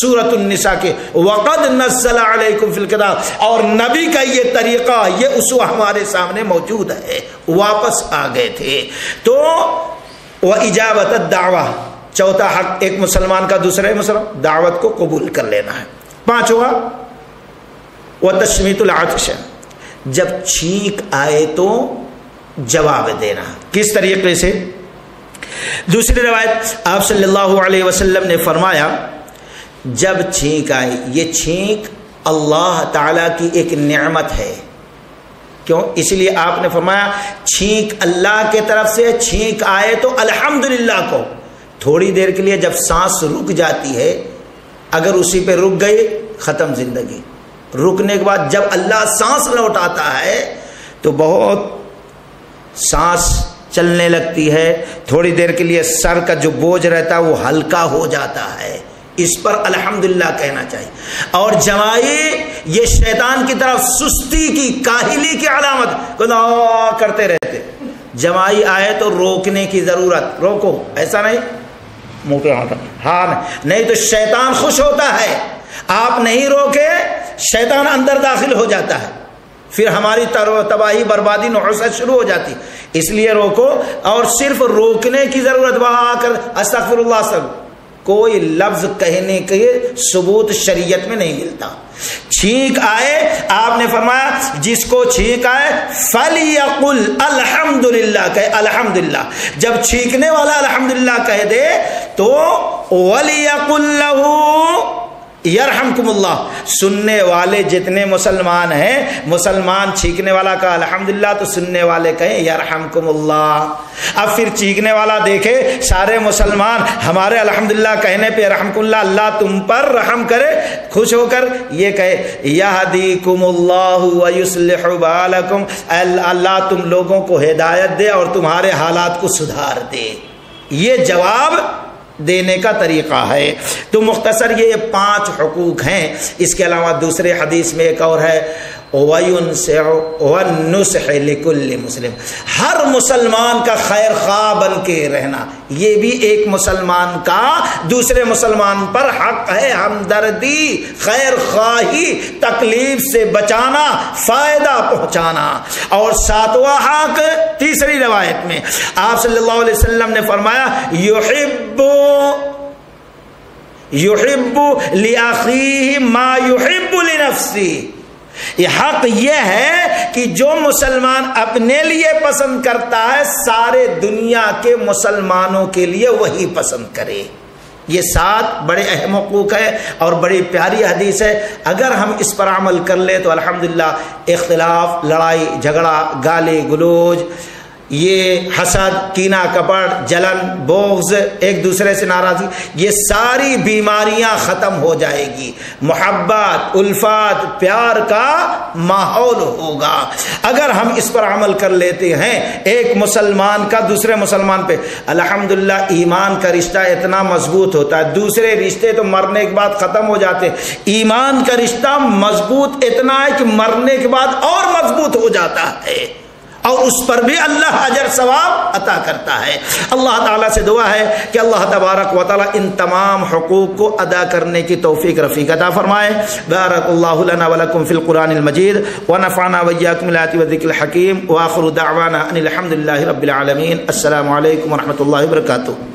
سورۃ النساء کے وَقَدْ نَزَّلَ عَلَيْكُمْ فِي الْكِتَابِ، اور نبی کا یہ طریقہ یہ اسوہ ہمارے سامنے موجود ہے۔ واپس آ گئے تھے تو وَإِجَابَةَ الدَّعْوَةِ، چوتھا حق ایک مسلمان کا دوسرے مسلمان دعوت کو قبول کر لینا ہے۔ پانچواں وَتَشْمِيتُ الْعَطْشِ، جب چھینک آئے تو جواب دینا، کس طریقے سے؟ دوسری روایت آپ صلی اللہ علیہ وسلم نے فرمایا جب چھینک آئے، یہ چھینک اللہ تعالیٰ کی ایک نعمت ہے، کیوں؟ اس لیے آپ نے فرمایا چھینک اللہ کے طرف سے، چھینک آئے تو الحمدللہ کو۔ تھوڑی دیر کے لیے جب سانس رک جاتی ہے، اگر اسی پہ رک گئی ختم زندگی۔ رکنے کے بعد جب اللہ سانس لوٹاتا ہے تو بہت سانس چلنے لگتی ہے، تھوڑی دیر کے لیے سر کا جو بوجھ رہتا ہے وہ ہلکا ہو جاتا ہے، اس پر الحمدللہ کہنا چاہیے۔ اور جمائی یہ شیطان کی طرف سستی کی کاہلی کی علامت کرتے رہتے، جمائی آئے تو روکنے کی ضرورت، روکو، ایسا نہیں منہ پہ ہاں نہیں تو شیطان خوش ہوتا ہے، آپ نہیں روکے شیطان اندر داخل ہو جاتا ہے، پھر ہماری تباہی بربادی نحوست شروع ہو جاتی، اس لیے روکو۔ اور صرف روکنے کی ضرورت، وہاں آ کر استغفر اللہ استغفر، کوئی لفظ کہنے کے ثبوت شریعت میں نہیں ملتا۔ چھینک آئے آپ نے فرمایا جس کو چھینک آئے فَلْيَقُلْ الحمدللہ، کہے الحمدللہ۔ جب چھینکنے والا الحمدللہ کہہ دے تو وَلْيَقُلْ لَهُ یرحمکم اللہ، سننے والے جتنے مسلمان ہیں، مسلمان چیخنے والا کا الحمدللہ تو سننے والے کہیں یرحمکم اللہ۔ اب پھر چیخنے والا دیکھے سارے مسلمان ہمارے الحمدللہ کہنے پہ یرحمکم اللہ، اللہ تم پر رحم کرے، خوش ہو کر یہ کہے یہدیکم اللہ ویصلح بالکم، اللہ تم لوگوں کو ہدایت دے اور تمہارے حالات کو سدھار دے۔ یہ جواب دینے کا طریقہ ہے۔ تو مختصر یہ 5 حقوق ہیں۔ اس کے علاوہ دوسرے حدیث میں ایک اور ہے وَالنُّصْحِ لِكُلِّ مُسْلِمٍ، ہر مسلمان کا خیر خواہ بن کے رہنا، یہ بھی ایک مسلمان کا دوسرے مسلمان پر حق ہے۔ ہمدردی، خیر خواہی، تکلیف سے بچانا، فائدہ پہنچانا۔ اور 7واں حق تیسری روایت میں آپ صلی اللہ علیہ وسلم نے فرمایا یحب لأخیہ ما یحب لنفسہ، یہ حق یہ ہے کہ جو مسلمان اپنے لیے پسند کرتا ہے سارے دنیا کے مسلمانوں کے لیے وہی پسند کرے۔ یہ 7 بڑے اہم حقوق ہے اور بڑی پیاری حدیث ہے۔ اگر ہم اس پر عمل کر لیں تو الحمدللہ اختلاف، لڑائی جھگڑا، گالی گلوچ، یہ حسد، کینہ کپڑ، جلن، بغض، ایک دوسرے سے ناراضی، یہ ساری بیماریاں ختم ہو جائے گی۔ محبت، الفت، پیار کا ماحول ہوگا۔ اگر ہم اس پر عمل کر لیتے ہیں، ایک مسلمان کا دوسرے مسلمان پہ، الحمدللہ ایمان کا رشتہ اتنا مضبوط ہوتا ہے۔ دوسرے رشتے تو مرنے کے بعد ختم ہو جاتے ہیں، ایمان کا رشتہ مضبوط اتنا ہے کہ مرنے کے بعد اور مضبوط ہو جاتا ہے، اور اس پر بھی اللہ اجر ثواب عطا کرتا ہے۔ اللہ تعالیٰ سے دعا ہے کہ اللہ تبارک و تعالیٰ ان تمام حقوق کو ادا کرنے کی توفیق رفیق عطا فرمائے۔ بارک اللہ لنا ولکم فی القرآن المجید ونفعنا وإیاکم بالآیات والذکر الحکیم، وآخر دعوانا ان الحمد للہ رب العالمین۔ السلام علیکم ورحمۃ اللہ وبرکاتہ۔